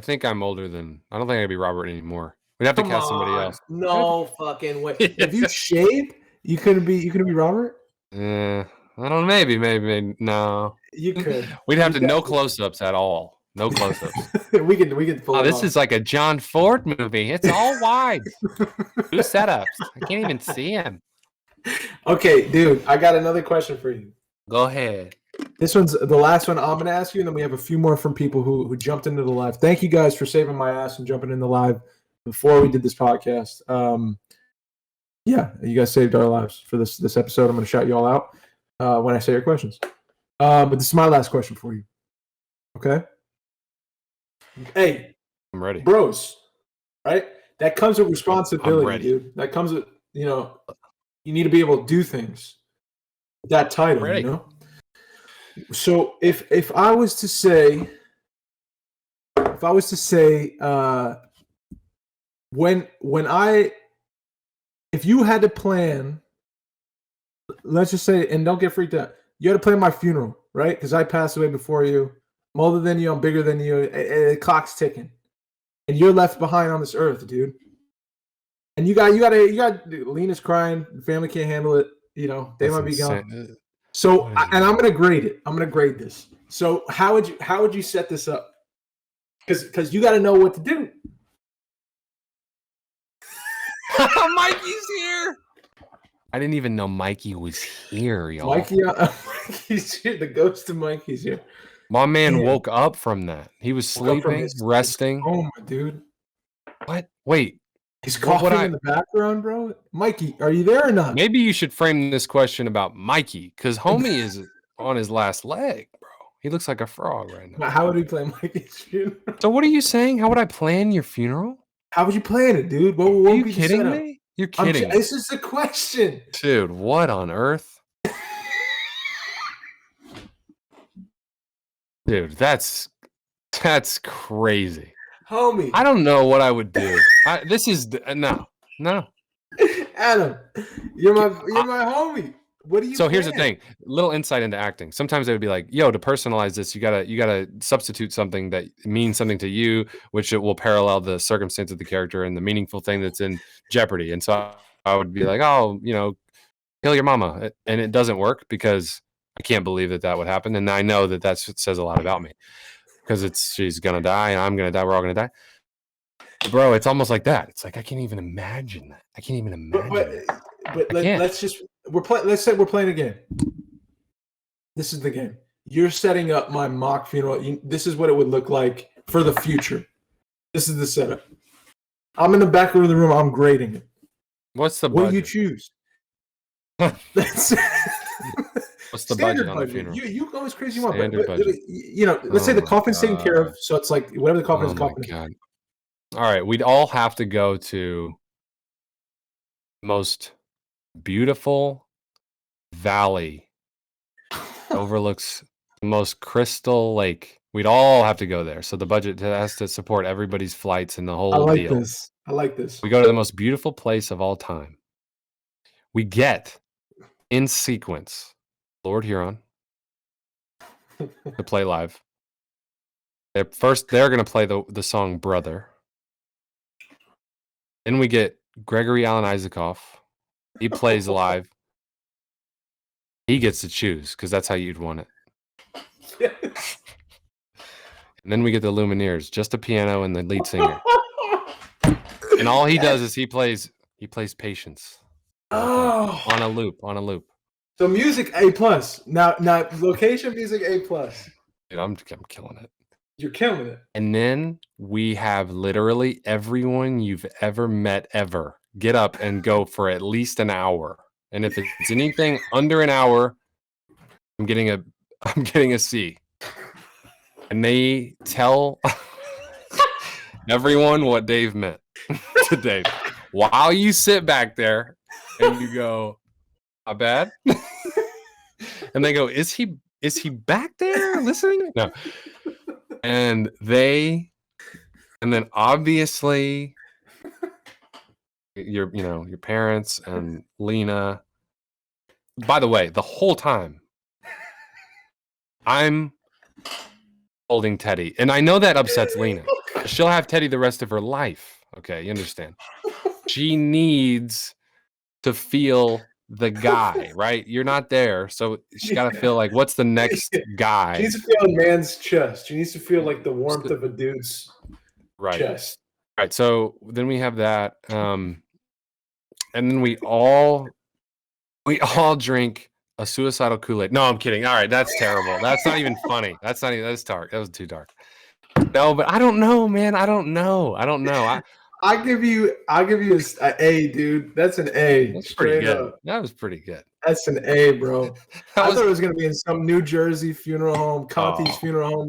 think I'm older than. I don't think I'd be Robert anymore. We'd have to cast somebody else. No fucking way. If you shaved, you couldn't be Robert? I don't know. Maybe no. You could. We'd have to no close-ups at all. No close-ups. we could pull this is like a John Ford movie. It's all wide. 2 setups. I can't even see him. Okay, dude, I got another question for you. Go ahead. This one's the last one I'm going to ask you, and then we have a few more from people who jumped into the live. Thank you guys for saving my ass and jumping in the live before we did this podcast. Yeah, you guys saved our lives for this episode. I'm going to shout you all out when I say your questions. But this is my last question for you. Okay? Hey. I'm ready. Bros, right? That comes with responsibility, dude. That comes with, you need to be able to do things. That title, So if I was to say, if you had to plan, let's just say, and don't get freaked out, you had to plan my funeral, right? Because I passed away before you. I'm older than you. I'm bigger than you. The clock's ticking, and you're left behind on this earth, dude. And you got Lena's crying. The family can't handle it. They might be gone. So, and I'm gonna grade it. I'm gonna grade this. So, how would you set this up? Because you got to know what to do. Mikey's here. I didn't even know Mikey was here, y'all. Mikey's here. The ghost of Mikey's here. My man woke up from that. He was sleeping, resting. Oh my dude. What? Wait. He's coughing in the background, bro. Mikey, are you there or not? Maybe you should frame this question about Mikey, because homie is on his last leg, bro. He looks like a frog right now. How would we plan Mikey's funeral? So what are you saying? How would I plan your funeral? How would you plan it, dude? What are you kidding me? You're kidding. This is the question. Dude, what on earth? Dude, that's crazy. Homie. I don't know what I would do. No. Adam, you're my homie. What do you So here's the thing. Little insight into acting. Sometimes they would be like, yo, to personalize this, you gotta substitute something that means something to you, which it will parallel the circumstance of the character and the meaningful thing that's in jeopardy. And so I would be like, oh, kill your mama. And it doesn't work because I can't believe that would happen. And I know that says a lot about me. Because she's gonna die and I'm gonna die. We're all gonna die, bro. It's almost like that. It's like I can't even imagine that. I can't even imagine. But let's say we're playing a game. This is the game. You're setting up my mock funeral. This is what it would look like for the future. This is the setup. I'm in the back of the room. I'm grading it. What's the what budget? do you choose? What's What's the budget Standard on the budget. funeral? You go as crazy you want, Standard but budget. you know, let's say Oh the my coffin's taken care of, God. so it's like whatever the coffin is, Oh my coffin. God. All right, we'd all have to go to the most beautiful valley overlooks the most crystal lake. We'd all have to go there. So the budget has to support everybody's flights and the I whole like deal. this. I like this. We go to the most beautiful place of all time. We get in sequence Lord Huron to play live. First, they're going to play the song Brother. Then we get Gregory Alan Isaacoff. He plays live. He gets to choose because that's how you'd want it. And then we get the Lumineers, just a piano and the lead singer. And all he does is he plays Patience. Oh, On a loop. so music A+. Now location music A+. Dude, I'm killing it. You're killing it. And then we have literally everyone you've ever met ever get up and go for at least an hour. And if it's anything under an hour, I'm getting a C. And they tell everyone what Dave meant to Dave. While you sit back there and you go, "Not bad." And they go, "Is he back there listening?" No. And then obviously your parents and Lena. By the way, the whole time I'm holding Teddy, and I know that upsets Lena. She'll have Teddy the rest of her life. Okay, you understand? She needs to feel the guy, right? You're not there, so she's got to feel like, what's the next guy? She needs to feel a man's chest. She needs to feel like the warmth of a dude's chest. Right. So then we have that, and then we all drink a suicidal Kool-Aid. No, I'm kidding. All right, that's terrible. That's not even funny. That's dark. That was too dark. No, but I don't know, man. I don't know. I give you an A, dude. That's an A. That's pretty good. Up. That was pretty good. That's an A, bro. I thought it was gonna be in some New Jersey funeral home, Conti's funeral home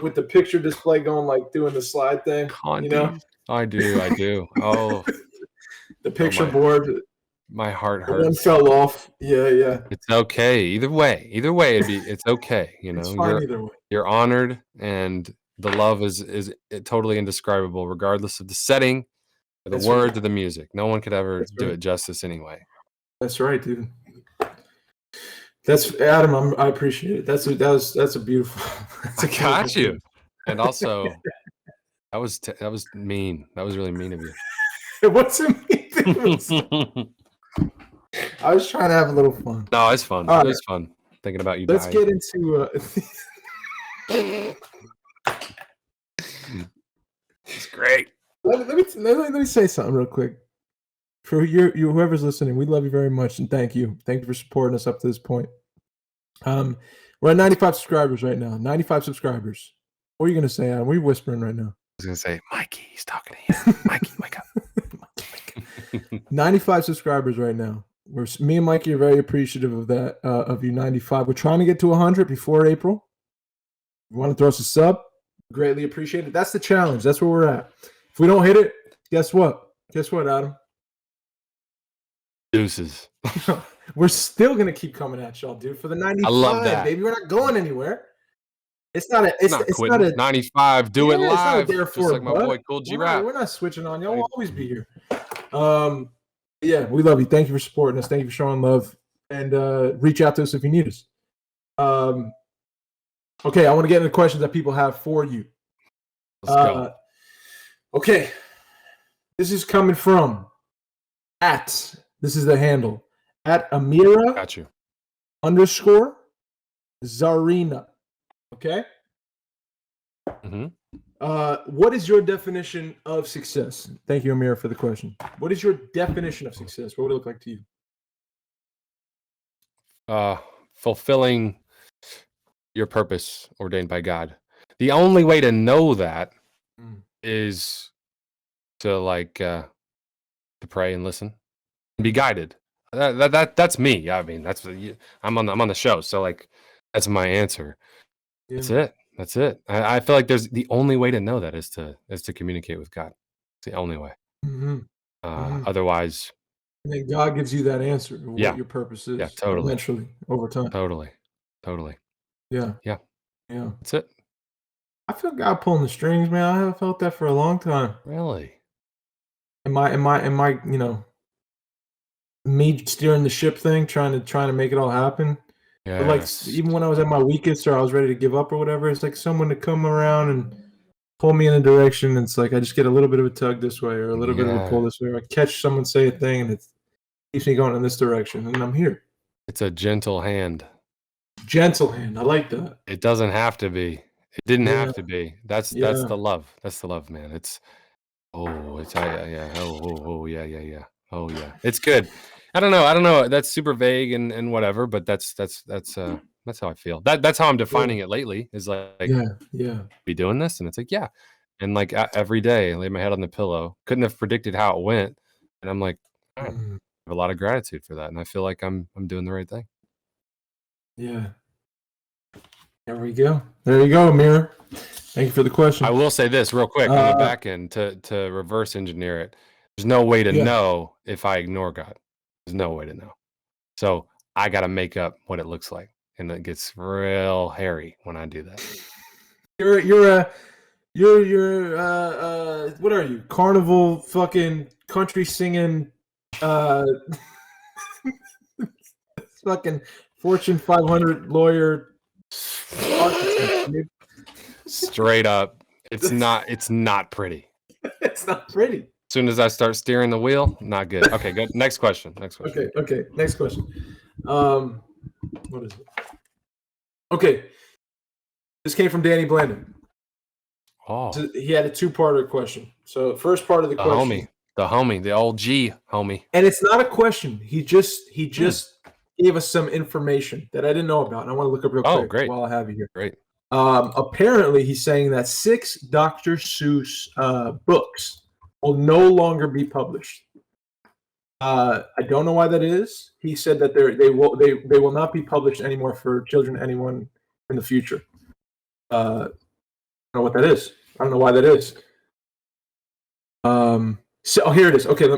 with the picture display going, like doing the slide thing. Conti's. You know? I do. Oh, the picture board. My heart hurts. One fell off. Yeah. It's okay. Either way, it's okay. You know, it's fine either way. You're honored, and the love is totally indescribable, regardless of the setting, or the words, or the music. No one could ever do it justice anyway. That's right, dude. That's Adam. I appreciate it. That's a beautiful. I got you. And also, that was mean. That was really mean of you. It wasn't mean. I was trying to have a little fun. No, it's fun. It was fun thinking about you. Let's get into. It's great. Let me say something real quick. For you whoever's listening, we love you very much and thank you. Thank you for supporting us up to this point. We're at 95 subscribers right now. 95 subscribers. What are you gonna say, Adam? What are you whispering right now? I was gonna say, Mikey, he's talking to you. Mikey, wake up. 95 subscribers right now. Me and Mikey are very appreciative of that, of you 95. We're trying to get to 100 before April. If you want to throw us a sub, greatly appreciate it. That's the challenge. That's where we're at. If we don't hit it, guess what? Guess what, Adam? Deuces. We're still going to keep coming at y'all, dude, for the 95. I love that. Baby, we're not going anywhere. It's not a 95. Do it live. Just like my boy Cool G Rap. We're not switching on. Y'all will always be here. Yeah, we love you. Thank you for supporting us. Thank you for showing love. And reach out to us if you need us. Okay, I want to get into questions that people have for you. Let's go. Okay. This is coming from this is the handle, at Amira Got you. _ Zarina. Okay? Mm-hmm. What is your definition of success? Thank you, Amira, for the question. What is your definition of success? What would it look like to you? Fulfilling your purpose ordained by God. The only way to know that is to to pray and listen and be guided. That's me. I mean, I'm on the show, so like that's my answer. That's Yeah. it. That's it. I feel like there's the only way to know that is to communicate with God. It's the only way. Hmm. Hmm. Otherwise, And then God gives you that answer of what yeah, your purpose yeah, is totally, eventually over time. totally, totally. Yeah. Yeah, Yeah. that's it. I feel God pulling the strings, man. I have felt that for a long time. Really? Am I, me steering the ship thing, trying to make it all happen? But like Yes. even when I was at my weakest or I was ready to give up or whatever, it's like someone to come around and pull me in a direction. And it's like I just get a little bit of a tug this way or a little bit of a pull Yeah. this way. Or I catch someone say a thing and it keeps me going in this direction, and I'm here. It's a gentle hand. Gentle hand. I like that. It doesn't have to be. It didn't Yeah. have to be. That's Yeah. the love. That's the love, man. It's yeah. Yeah. Oh yeah. It's good. I don't know. That's super vague and whatever, but that's how I feel. That's how I'm Yeah. defining it lately. Is like Yeah. Yeah. be doing this, and it's like yeah, and like every day, I lay my head on the pillow. Couldn't have predicted how it went, and I'm like, I have Mm, a lot of gratitude for that, and I feel like I'm doing the right thing. yeah. There we go. There you go, Amir. Thank you for the I question. will say this real quick on the Uh, back end to reverse engineer it. There's no way to yeah. know if I ignore God. There's no way to know. So I got to make up what it looks like, and it gets real hairy when I do that. You're what are you? Carnival fucking country singing uh fucking Fortune 500 lawyer architect, dude. Straight up, it's not pretty. It's not pretty. As soon as I start steering the wheel, not good. Okay, good. Next question. Next question. Okay, okay. Next question. Um what is it? Okay. This came from Danny Blandon. Oh, So he had a two-parter question. So first part of the question, the homie, the old G homie. and it's not a question. He just Hmm. gave us some information that I didn't know about, and I want to look up real Oh, quick great, while I have you here. great. Apparently, he's saying that 6 Dr. Seuss books will no longer be published. I don't know why that is. He said that they will not be published anymore for children, anyone in the future. I don't know what that is. I don't know why that is. So here it is. Okay,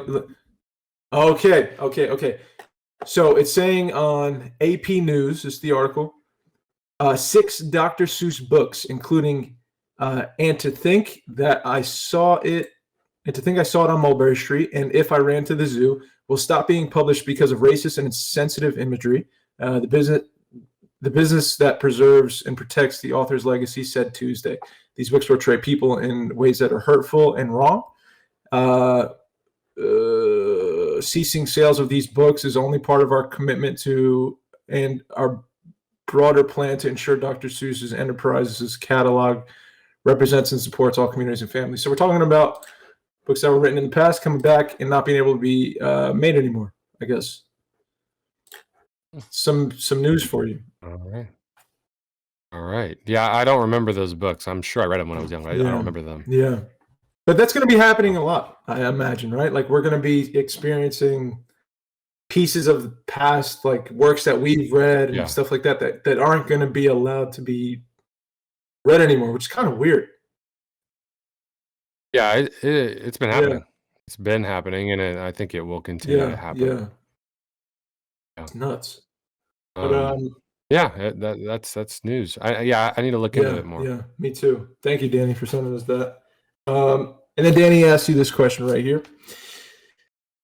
okay. So it's saying on AP News, is the article, 6 Dr. Seuss books, including and to think that I saw it, and to think I saw it on Mulberry Street, and if I ran to the zoo, will stop being published because of racist and insensitive imagery. The business that preserves and protects the author's legacy said Tuesday. These books portray people in ways that are hurtful and wrong. Ceasing sales of these books is only part of our commitment to and our broader plan to ensure Dr. Seuss's Enterprises catalog represents and supports all communities and families. So we're talking about books that were written in the past coming back and not being able to be made anymore, I guess. Some news for you. All right. All right. Yeah, I don't remember those books. I'm sure I read them when I was young. I don't remember them. Yeah. But that's going to be happening a lot, I imagine, right? Like we're going to be experiencing pieces of the past, like works that we've read and Yeah. stuff like that aren't going to be allowed to be read anymore, which is kind of weird. Yeah, it's been Yeah. happening. It's been happening, and I think it will continue to happen. Yeah. Yeah. It's nuts. But Yeah, that's news. I need to look into it more. yeah, me too. Thank you, Danny, for sending us that. And then Danny asked you this question right here.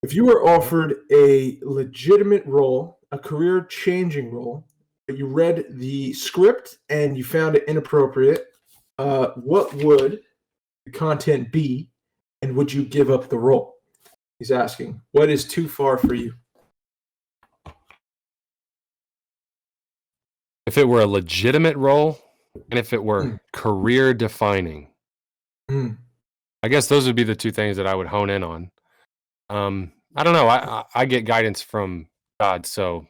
If you were offered a legitimate role, a career-changing role, but you read the script and you found it inappropriate, what would the content be, and would you give up the role? He's asking, what is too far for you? If it were a legitimate role, and if it were career defining, I guess those would be the two things that I would hone in on. I don't know. I get guidance from God, so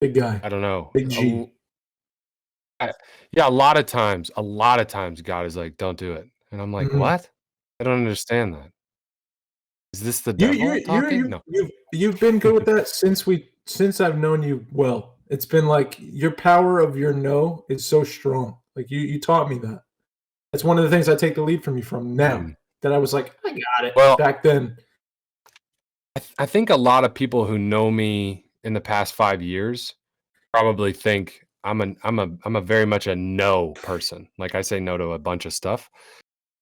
Big guy. I don't know. Big G. Yeah, a lot of times God is like, "Don't do it," and I'm like, Mhm. "What? I don't understand that." Is this the You devil you talking? you No. you've been good with that since I've known you well. It's been like your power of your no is so strong. Like you taught me that. That's one of the things I take the lead from you from now. That I was like, I got it. Well, back then. I think a lot of people who know me in the past 5 years probably think I'm a very much a no person. Like I say no to a bunch of stuff.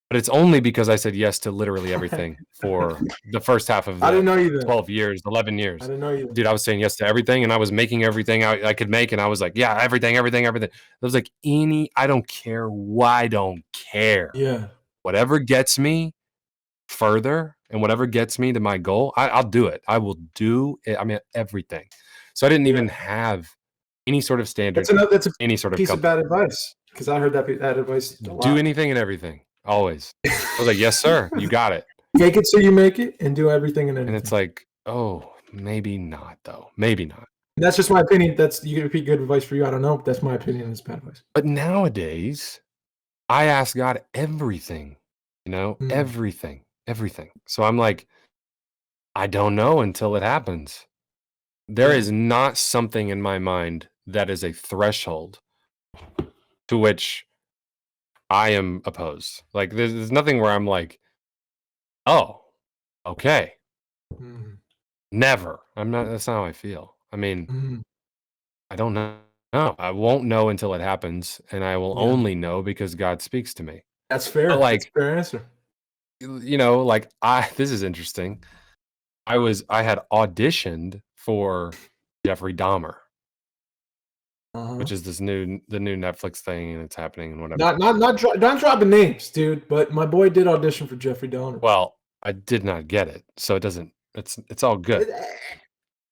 But it's only because I said yes to literally everything for the first half of I didn't the know you then. 12 years, 11 I years. didn't know you then. Dude, I was saying yes to everything, and I was making everything I could make, and I was like, yeah, everything. It was like I don't care. I don't care. Yeah. Whatever gets me further and whatever gets me to my goal, I'll do it. I will do it. I mean, everything. So I didn't even have any sort of standard, That's a any sort of piece of company. bad advice because I heard that advice a lot. Do anything and everything, always. I was like, yes, sir, you got it. Make it so you make it, and do everything and anything. And it's like, oh, maybe not, though. Maybe not. That's just my opinion. You could be good advice for you. I don't know. That's my opinion. It's bad advice. But nowadays, I ask God everything, everything. So I'm like, I don't know until it happens. There is not something in my mind that is a threshold to which I am opposed. Like, there's nothing where I'm like, oh, okay. Never. I'm not. That's not how I feel. I mean, I don't know. No, I won't know until it happens, and I will only know because God speaks to me. That's fair. But That's a fair answer. This is interesting. I had auditioned for Jeffrey Dahmer, which is the new Netflix thing, and it's happening and whatever. Not dropping names, dude. But my boy did audition for Jeffrey Dahmer. Well, I did not get it, so it doesn't. It's all good.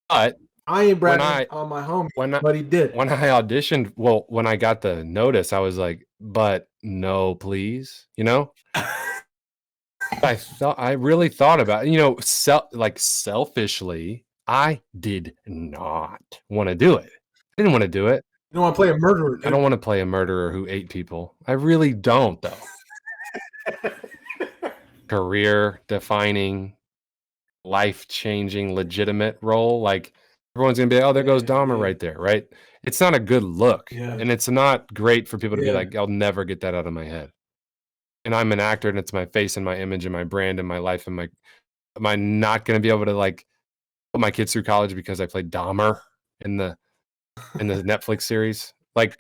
But I ain't bragging on my homie, but he did. When I auditioned, when I got the notice, I was like, "But no, please," I really thought about it. Selfishly, I did not want to do it. I didn't want to do it. You don't want to play a murderer, dude. I don't want to play a murderer who ate people. I really don't, though. Career defining, life changing, legitimate role. Like everyone's gonna be like, oh, there goes Dahmer right there, right? It's not a good look, and it's not great for people to be like, I'll never get that out of my head. And I'm an actor, and it's my face and my image and my brand and my life and am I not going to be able to put my kids through college because I played Dahmer in the Netflix series? Like,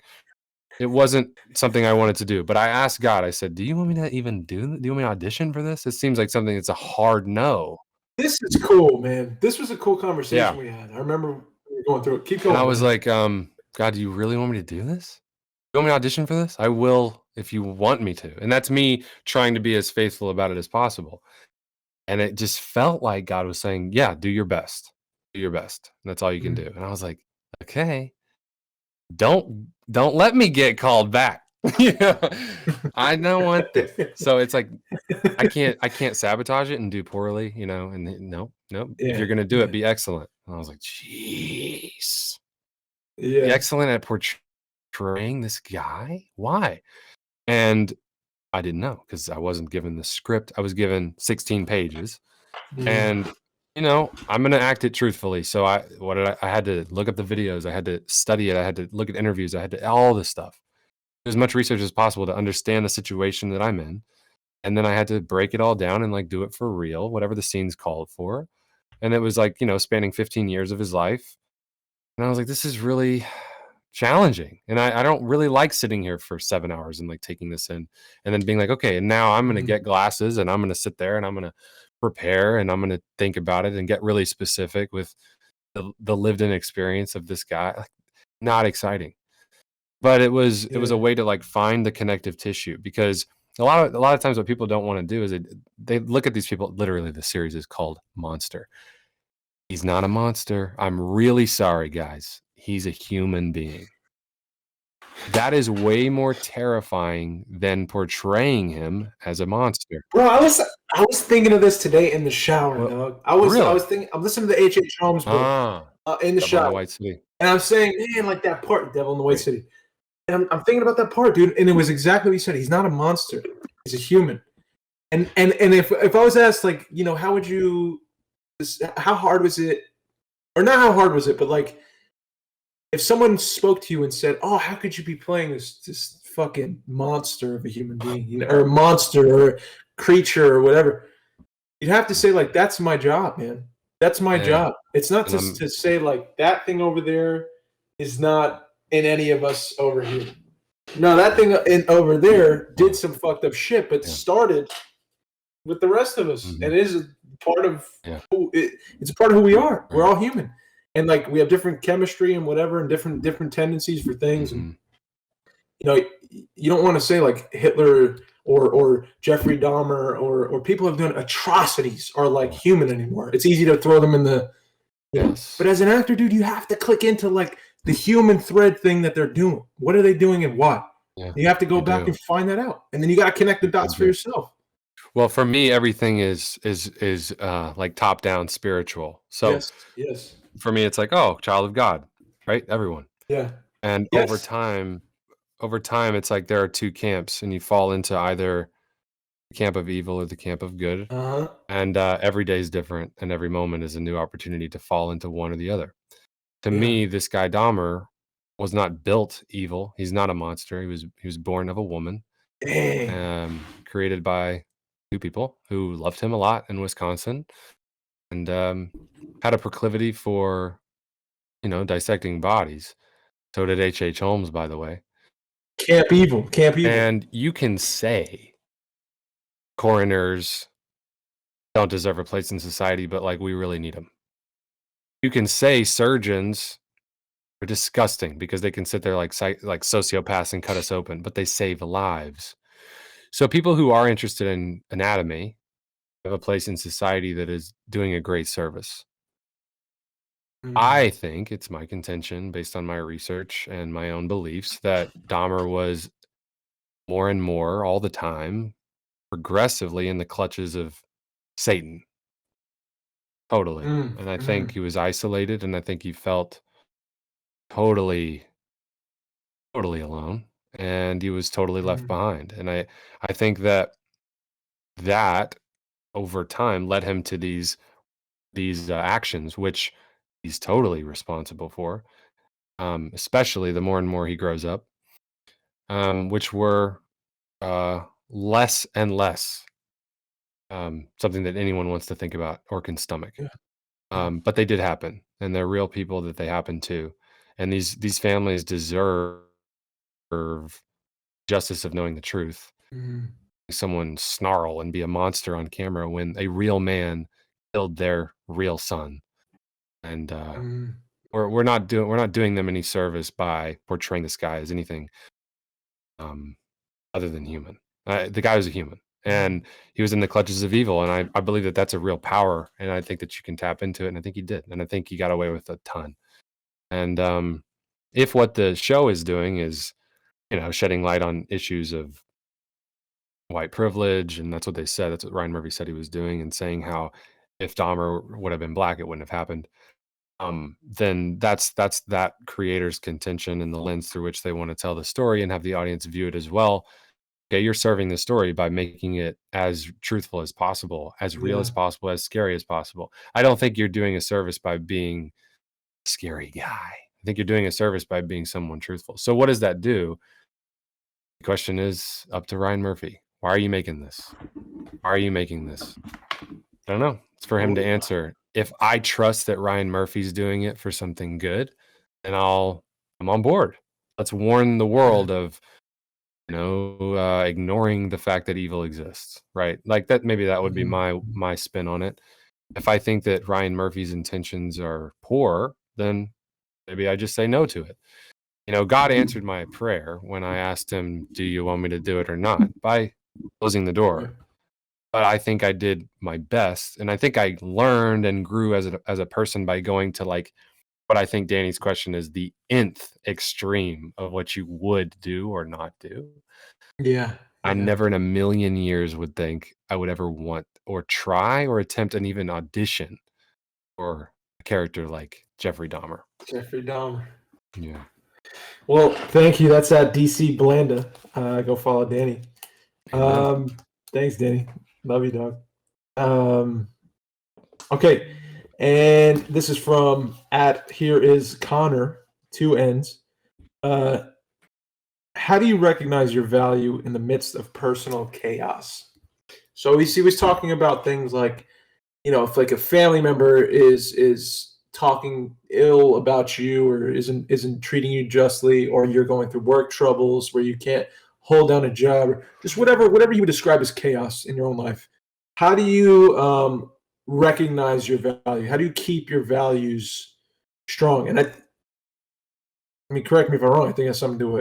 it wasn't something I wanted to do, but I asked God, I said, do you want me to even do you want me to audition for this? It seems like something that's a hard no. This is cool, man. This was a cool conversation we had. I remember we were going through it. Keep going. And I was like, God, do you really want me to do this? You want me to audition for this? I will if you want me to. And that's me trying to be as faithful about it as possible. And it just felt like God was saying, yeah, do your best. Do your best. And that's all you can do. And I was like, okay, don't let me get called back. I don't want this. So it's like, I can't sabotage it and do poorly, and no. If you're going to do it, be excellent. And I was like, jeez. Be excellent at portraying this guy? Why? And I didn't know because I wasn't given the script. I was given 16 pages, and I'm going to act it truthfully. So I had to look up the videos. I had to study it. I had to look at interviews. I had to all this stuff. As much research as possible to understand the situation that I'm in, and then I had to break it all down and do it for real, whatever the scenes called for. And it was spanning 15 years of his life. And I was like, this is really challenging. And I don't really like sitting here for 7 hours and taking this in and then being like, okay, and now I'm going to get glasses and I'm going to sit there and I'm going to prepare and I'm going to think about it and get really specific with the lived in experience of this guy. Not exciting. But it was a way to find the connective tissue, because a lot of times what people don't want to do is they look at these people. Literally, the series is called Monster. He's not a monster. I'm really sorry, guys. He's a human being. That is way more terrifying than portraying him as a monster. Bro, I was thinking of this today in the shower, dog. I was thinking. I'm listening to the H.H. Holmes book in the shower, White City. And I'm saying, man, that part, Devil in the White City. And I'm thinking about that part, dude. And it was exactly what you said. He's not a monster. He's a human. And if I was asked, like, you know, how would you, how hard was it, or not how hard was it, but like, if someone spoke to you and said, "Oh, how could you be playing this fucking monster of a human being, you know, or a monster or a creature or whatever," you'd have to say, like, "That's my job, man. That's my job." It's not to say like that thing over there is not in any of us over here. No, that thing over there did some fucked up shit, but started with the rest of us, and it is a part of it's a part of who we are. We're all human, and like we have different chemistry and whatever, and different tendencies for things. And you know, you don't want to say like Hitler or Jeffrey Dahmer or people have done atrocities are like human anymore. It's easy to throw them in the, you know. But as an actor, dude, you have to click into like the human thread thing that they're doing. What are they doing and why? You have to go back and find that out, and then you got to connect the dots for yourself. Well, for me, everything is like top down spiritual. So yes, for me, it's like, oh, child of God, right? Everyone. Yeah. And over time, it's like there are two camps, and you fall into either the camp of evil or the camp of good. And every day is different, and every moment is a new opportunity to fall into one or the other. To me, this guy Dahmer was not built evil. He's not a monster. He was born of a woman, created by two people who loved him a lot in Wisconsin, and had a proclivity for, you know, dissecting bodies. So did H.H. Holmes, by the way. Camp evil. And you can say coroners don't deserve a place in society, but like we really need them. You can say surgeons are disgusting because they can sit there like sociopaths and cut us open, but they save lives. So people who are interested in anatomy have a place in society that is doing a great service. I think it's my contention, based on my research and my own beliefs, that Dahmer was more and more all the time progressively in the clutches of Satan. Totally. And I think he was isolated, and I think he felt totally alone, and he was totally left behind. And I think that over time led him to these actions, which he's totally responsible for, especially the more and more he grows up, which were less and less something that anyone wants to think about or can stomach. But they did happen, and they're real people that they happen to. And these families deserve justice of knowing the truth. Someone snarl and be a monster on camera when a real man killed their real son. And we're not doing them any service by portraying this guy as anything other than human. The guy was a human, and he was in the clutches of evil. And I believe that that's a real power, and I think that you can tap into it. And I think he did, and I think he got away with a ton. And if what the show is doing is, you know, shedding light on issues of white privilege, and that's what they said. That's what Ryan Murphy said he was doing, and saying how if Dahmer would have been black, it wouldn't have happened. Then that's that creator's contention and the lens through which they want to tell the story and have the audience view it as well. Okay, you're serving the story by making it as truthful as possible, as real as possible, as scary as possible. I don't think you're doing a service by being a scary guy. I think you're doing a service by being someone truthful. So what does that do? The question is up to Ryan Murphy. Why are you making this? Why are you making this? I don't know. It's for him to answer. If I trust that Ryan Murphy's doing it for something good, then I'm on board. Let's warn the world of, you know, ignoring the fact that evil exists, right? Like that. Maybe that would be my spin on it. If I think that Ryan Murphy's intentions are poor, then maybe I just say no to it. You know, God answered my prayer when I asked him, "Do you want me to do it or not?" by closing the door. But I think I did my best, and I think I learned and grew as a person by going to, like, what I think Danny's question is, the nth extreme of what you would do or not do. I never in a million years would think I would ever want or try or attempt and even audition for a character like Jeffrey Dahmer. Yeah. Well, thank you. That's at DC Blanda. Go follow Danny. Thanks, Danny. Love you, dog. Okay, and this is from here is Connor, 2 N's. How do you recognize your value in the midst of personal chaos? So he was talking about things like, if like a family member is talking ill about you or isn't treating you justly, or you're going through work troubles where you can't hold down a job, or just whatever you would describe as chaos in your own life. How do you recognize your value? How do you keep your values strong? And I mean, correct me if I'm wrong. I think it has something to do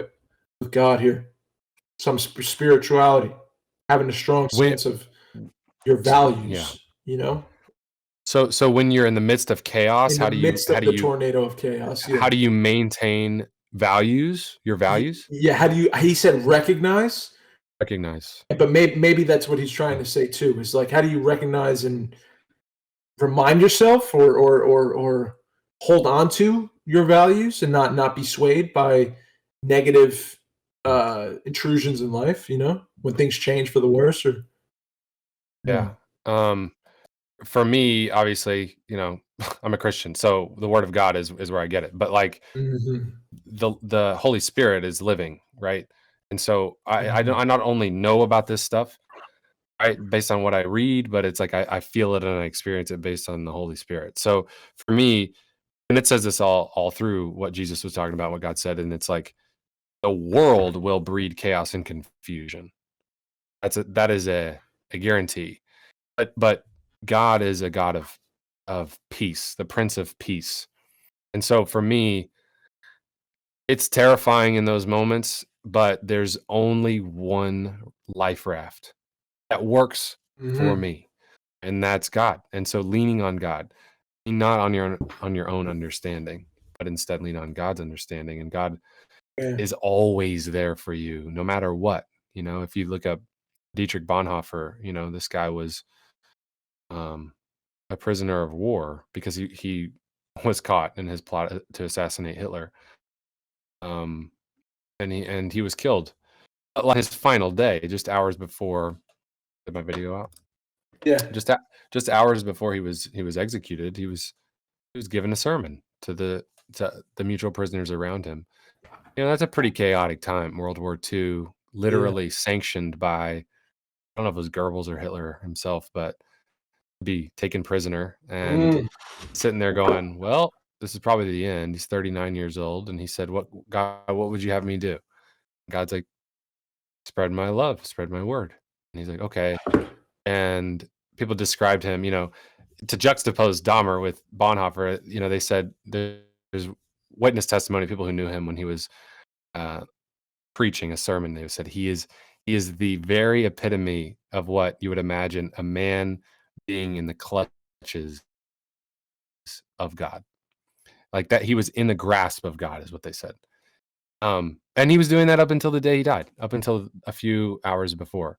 with God here, some spirituality, having a strong sense of your values. So when you're in the midst of chaos, In the midst of the tornado of chaos, how do you maintain your values? Yeah, how do you? He said recognize, but maybe that's what he's trying to say too. Is like, how do you recognize and remind yourself, or hold on to your values and not be swayed by negative intrusions in life? When things change for the worse, or Yeah. For me, obviously, I'm a Christian, so the word of God is where I get it. But like the Holy Spirit is living, right? And so I not only know about this stuff, based on what I read, but it's like I feel it and I experience it based on the Holy Spirit. So for me, and it says this all through what Jesus was talking about, what God said, and it's like the world will breed chaos and confusion. That is a guarantee. But God is a God of peace, the Prince of Peace. And so for me, it's terrifying in those moments, but there's only one life raft that works for me, and that's God. And so leaning on God, not on your own understanding, but instead lean on God's understanding. And God is always there for you, no matter what. If you look up Dietrich Bonhoeffer, this guy was a prisoner of war because he was caught in his plot to assassinate Hitler. And he was killed on his final day, just hours before. Did my video out? Yeah. Just hours before he was executed, he was given a sermon to the mutual prisoners around him. That's a pretty chaotic time. World War II, literally sanctioned by, I don't know if it was Goebbels or Hitler himself, but be taken prisoner and sitting there going, well, this is probably the end. He's 39 years old. And he said, God, what would you have me do? God's like, spread my love, spread my word. And he's like, okay. And people described him, to juxtapose Dahmer with Bonhoeffer, they said there's witness testimony of people who knew him when he was preaching a sermon. They said he is the very epitome of what you would imagine a man being in the clutches of God. Like that, he was in the grasp of God, is what they said. And he was doing that up until the day he died, up until a few hours before.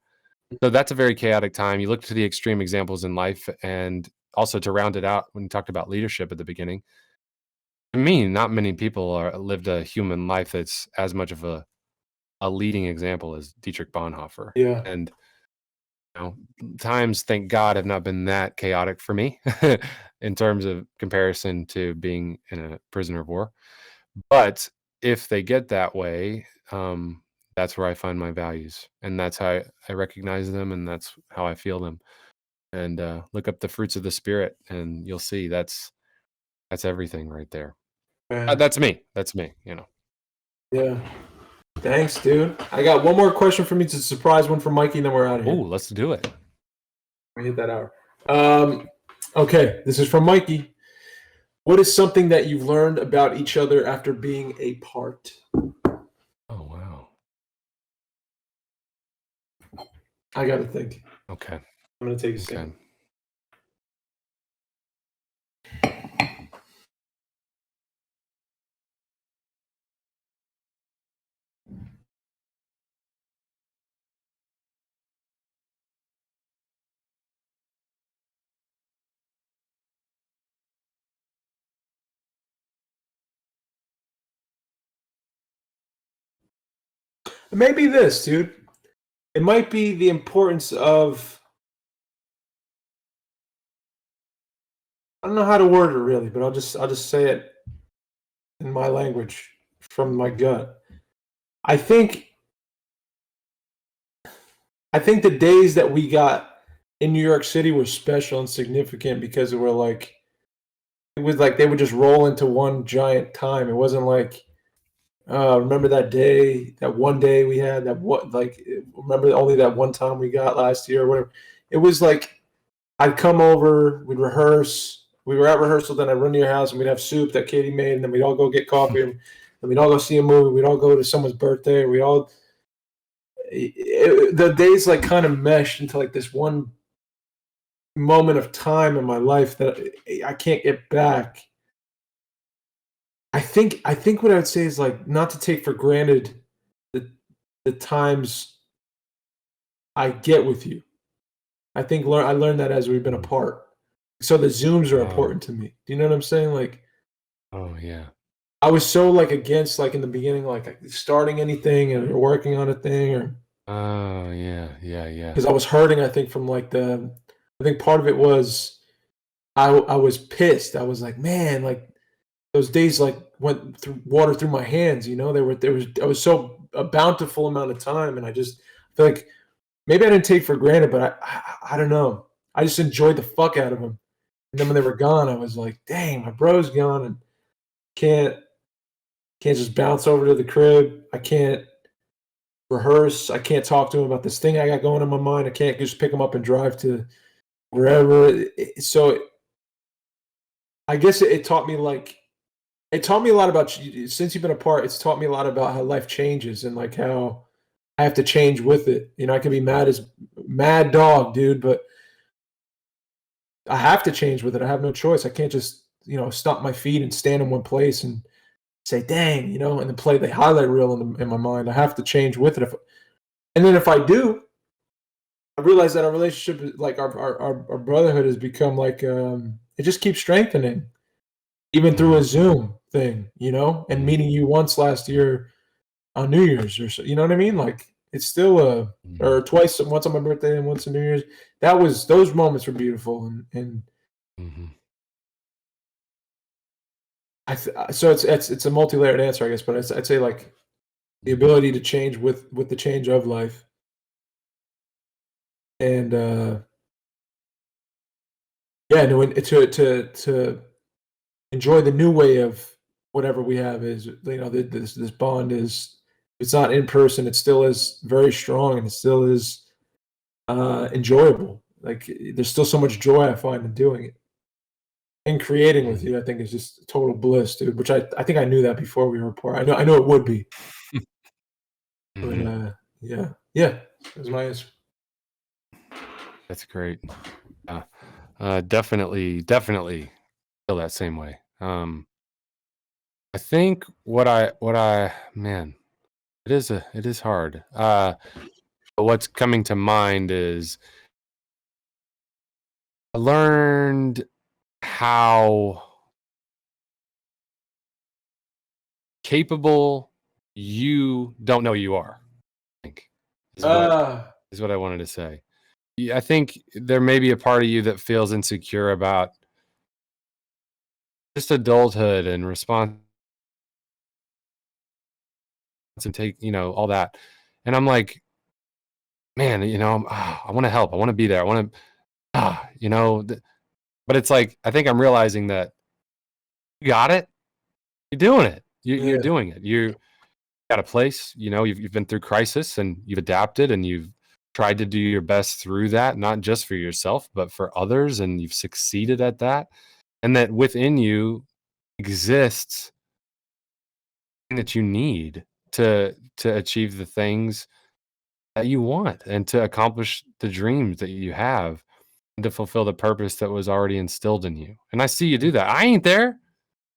So that's a very chaotic time. You look to the extreme examples in life, and also to round it out, when you talked about leadership at the beginning, to me, not many people lived a human life that's as much of a leading example as Dietrich Bonhoeffer. Yeah. And times, thank God, have not been that chaotic for me in terms of comparison to being in a prisoner of war. But if they get that way, that's where I find my values, and that's how I recognize them, and that's how I feel them. And look up the fruits of the Spirit, and you'll see that's everything right there. That's me. Yeah. Thanks, dude. I got one more question for me. It's a surprise one for Mikey, and then we're out of here. Oh, let's do it. We hit that hour. Okay, this is from Mikey. What is something that you've learned about each other after being apart? Oh, wow. I got to think. Okay. I'm going to take a second. It may be this, dude. It might be the importance of I don't know how to word it really, but I'll just say it in my language from my gut. I think the days that we got in New York City were special and significant because it was like they would just roll into one giant time. It wasn't like remember that day, that one day we had that what like remember only that one time we got last year or whatever. It was like I'd come over, we'd rehearse. We were at rehearsal, then I'd run to your house and we'd have soup that Katie made, and then we'd all go get coffee and we'd all go see a movie. We'd all go to someone's birthday. The days like kind of meshed into like this one moment of time in my life that I can't get back. I think what I would say is like not to take for granted the times I get with you. I think I learned that as we've been apart. So the Zooms are important to me. Do you know what I'm saying? Like, oh yeah, I was so like against like in the beginning, like starting anything and working on a thing, or oh yeah. because I was hurting. I think from like I think part of it was I was pissed. I was like, man, like those days like went through water through my hands. You know, I was so a bountiful amount of time, and I just feel like maybe I didn't take for granted, but I don't know. I just enjoyed the fuck out of them. And then when they were gone, I was like, dang, my bro's gone, and can't just bounce over to the crib. I can't rehearse. I can't talk to him about this thing I got going in my mind. I can't just pick him up and drive to wherever. So I guess it taught me like it taught me a lot about since you've been apart. It's taught me a lot about how life changes and like how I have to change with it. You know, I can be mad as mad dog, dude, but I have to change with it. I have no choice. I can't just stomp my feet and stand in one place and say, "Dang," and then play the highlight reel in my mind. I have to change with it. And then if I do, I realize that our relationship, like our brotherhood, has become like it just keeps strengthening, even through a Zoom thing, and meeting you once last year on New Year's or so. You know what I mean? Like it's still or twice, once on my birthday and once on New Year's. Those moments were beautiful, and so it's a multi-layered answer, I guess, but I'd say like the ability to change with the change of life, and to enjoy the new way of whatever we have is this bond is it's not in person, it still is very strong and it still is enjoyable. Like there's still so much joy I find in doing it. And creating with you, I think, is just total bliss, dude. Which I think I knew that before we were apart. I know it would be. But yeah, that's my answer. That's great. Definitely feel that same way. I think what I man, it is hard. But what's coming to mind is I learned how capable you don't know you are. I think is what I wanted to say. Yeah, I think there may be a part of you that feels insecure about just adulthood and response and take, all that. And I'm like, man, I want to help. I want to be there. I want to, but it's like, I think I'm realizing that you got it. You're doing it. You're doing it. You got a place, you've been through crisis and you've adapted and you've tried to do your best through that, not just for yourself, but for others. And you've succeeded at that. And that within you exists that you need to achieve the things that you want and to accomplish the dreams that you have and to fulfill the purpose that was already instilled in you. And I see you do that. I ain't there.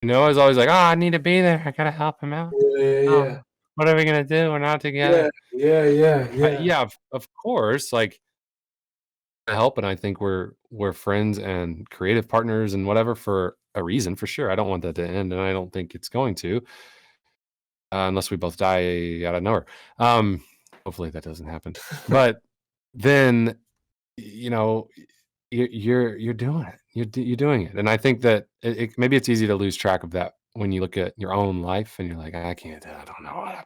I was always like, oh, I need to be there. I gotta help him out. Yeah. What are we gonna do? We're not together. Yeah. Of course. Like help, and I think we're friends and creative partners and whatever for a reason, for sure. I don't want that to end, and I don't think it's going to. Unless we both die out of nowhere. Hopefully that doesn't happen. But then, you're doing it. You're doing it, and I think that maybe it's easy to lose track of that when you look at your own life and you're like, I can't. I don't know what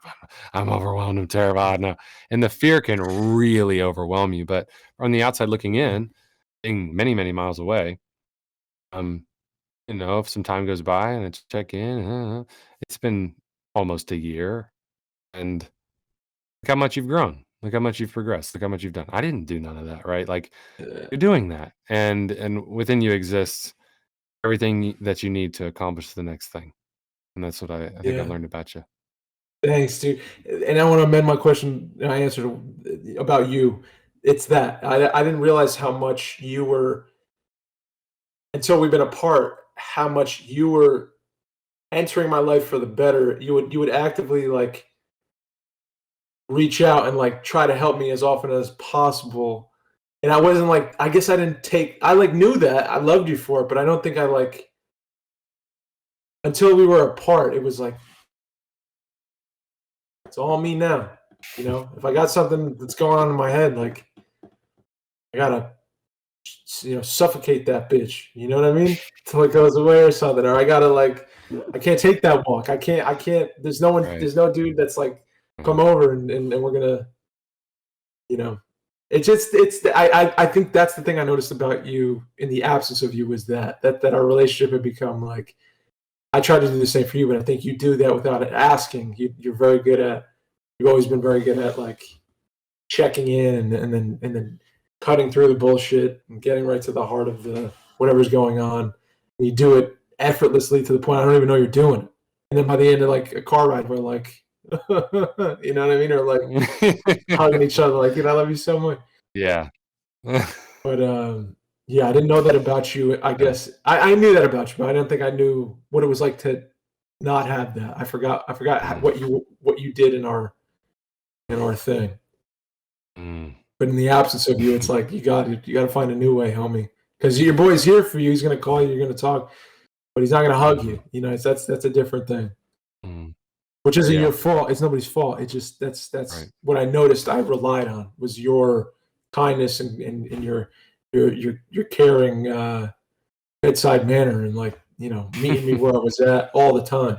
I'm overwhelmed. I'm terrible. I don't know, and the fear can really overwhelm you. But on the outside looking in, being many many miles away, if some time goes by and it's check in, it's been almost a year, and look how much you've grown. Look how much you've progressed. Look how much you've done. I didn't do none of that, right? Like you're doing that, and within you exists everything that you need to accomplish the next thing, and that's what I think I Yeah. learned about you. Thanks, dude. And I want to amend my question. I answered about you. It's that I didn't realize how much you were until we've been apart. How much you were entering my life for the better. You would actively like reach out and like try to help me as often as possible. And I wasn't like I guess I didn't take. I like knew that I loved you for it, but I don't think I like until we were apart. It was like it's all me now. If I got something that's going on in my head, like I gotta, suffocate that bitch. You know what I mean? Till it goes away or something. Or I gotta like, I can't take that walk. I can't. There's no one. Right. There's no dude that's like, come over and we're gonna, It's just I think that's the thing I noticed about you in the absence of you was that our relationship had become like. I try to do the same for you, but I think you do that without asking. You're very good at. You've always been very good at like checking in and then cutting through the bullshit and getting right to the heart of the whatever's going on. And you do it effortlessly to the point I don't even know you're doing it. And then by the end of like a car ride, we're like, you know what I mean, or like hugging each other, like, I love you so much. Yeah. But yeah, I didn't know that about you. I guess I knew that about you, but I don't think I knew what it was like to not have that. I forgot what you did in our thing. But in the absence of you, it's like you got to find a new way, homie. Because your boy's here for you. He's gonna call you. You're gonna talk, but he's not gonna hug you. That's a different thing. Which isn't your fault. It's nobody's fault. It just that's right. What I noticed. I relied on was your kindness and your caring bedside manner and like meeting me where I was at all the time.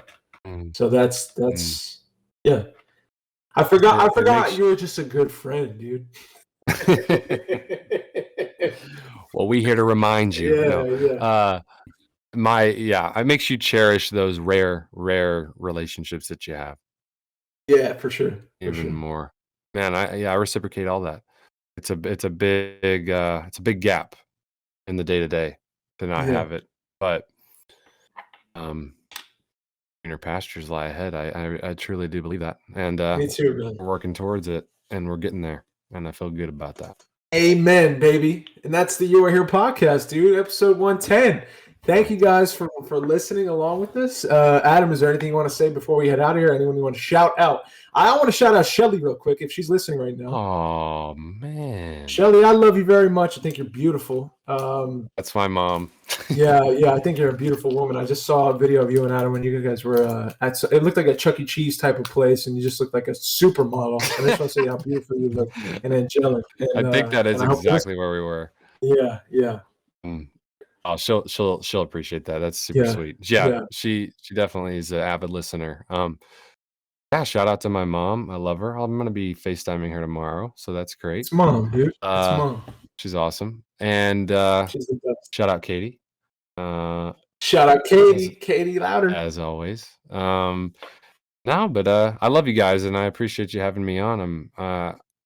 So that's yeah. I forgot you were just a good friend, dude. Well, we're here to remind you. Yeah. It makes you cherish those rare relationships that you have. Yeah, for sure. Even more, man. I reciprocate all that. It's a big gap in the day to day to not have it, but greener pastures lie ahead. I truly do believe that, and me too, man. We're working towards it, and we're getting there, and I feel good about that. Amen, baby. And that's the You Are Here podcast, dude. Episode 110. Thank you guys for listening along with this. Adam, is there anything you want to say before we head out of here? Anyone you want to shout out? I want to shout out Shelly real quick if she's listening right now. Oh, man. Shelly, I love you very much. I think you're beautiful. That's my mom. Yeah, I think you're a beautiful woman. I just saw a video of you and Adam when you guys were it looked like a Chuck E. Cheese type of place, and you just looked like a supermodel. I just want to say how beautiful you look and angelic. And, I think that is exactly where we were. Yeah. Oh, she'll appreciate that. That's super sweet. Yeah, she definitely is an avid listener. Shout out to my mom. I love her. I'm gonna be FaceTiming her tomorrow, so that's great. It's mom, dude. It's mom. She's awesome. And she's the best. Shout out Katie. Shout out Katie Lowder. As always. But I love you guys, and I appreciate you having me on.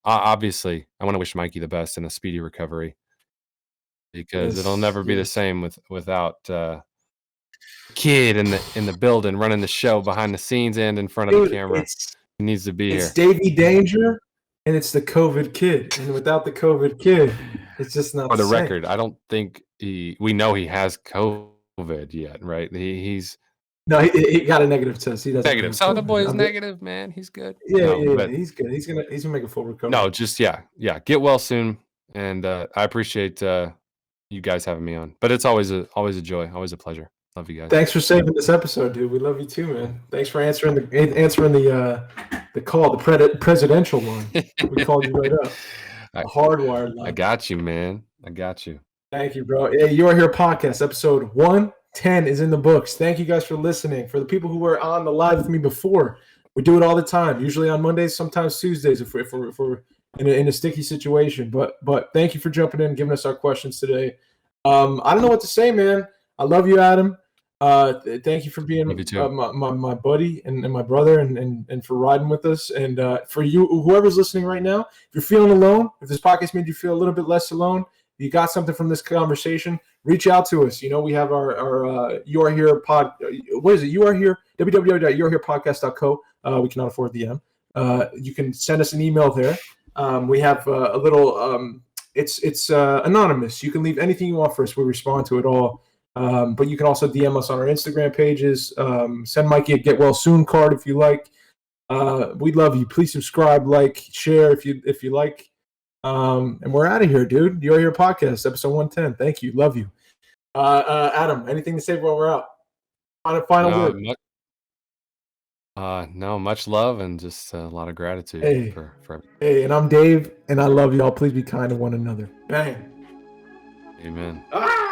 Obviously, I want to wish Mikey the best and a speedy recovery, because it'll never be the same without kid in the building running the show behind the scenes and in front of the camera. He needs to be here. It's DaveyDanger and it's the COVID kid, and without the COVID kid, it's just not. For the record, I don't think we know he has COVID yet, right? He's no, he got a negative test. He doesn't negative. So the boy is negative, man. He's good. Yeah, he's good. He's gonna make a full recovery. No, just get well soon, and I appreciate you guys having me on. But it's always a joy, always a pleasure. Love you guys. Thanks for saving this episode, dude. We love you too, man. Thanks for answering the call, the presidential one. We called you right up. A hardwired line. I got you, man. I got you. Thank you, bro. Hey, You Are Here podcast, episode 110 is in the books. Thank you guys for listening. For the people who were on the live with me before, we do it all the time, usually on Mondays, sometimes Tuesdays if we're in a sticky situation. But thank you for jumping in and giving us our questions today. I don't know what to say, man. I love you, Adam. Thank you for being my buddy and my brother and for riding with us. And for you, whoever's listening right now, if you're feeling alone, if this podcast made you feel a little bit less alone, you got something from this conversation, reach out to us. You know, we have our You Are Here pod. What is it? You Are Here, www.youareherepodcast.co. We cannot afford the M. You can send us an email there. We have a little, it's anonymous. You can leave anything you want for us. We respond to it all. But you can also DM us on our Instagram pages. Send Mikey a get well soon card if you like. We'd love you. Please subscribe, like, share if you like. And we're out of here, dude. You're Here podcast, episode 110. Thank you. Love you. Adam, anything to say while we're out? Final word. No, much love and just a lot of gratitude for everything. Hey, and I'm Dave, and I love y'all. Please be kind to one another. Bang. Amen. Ah!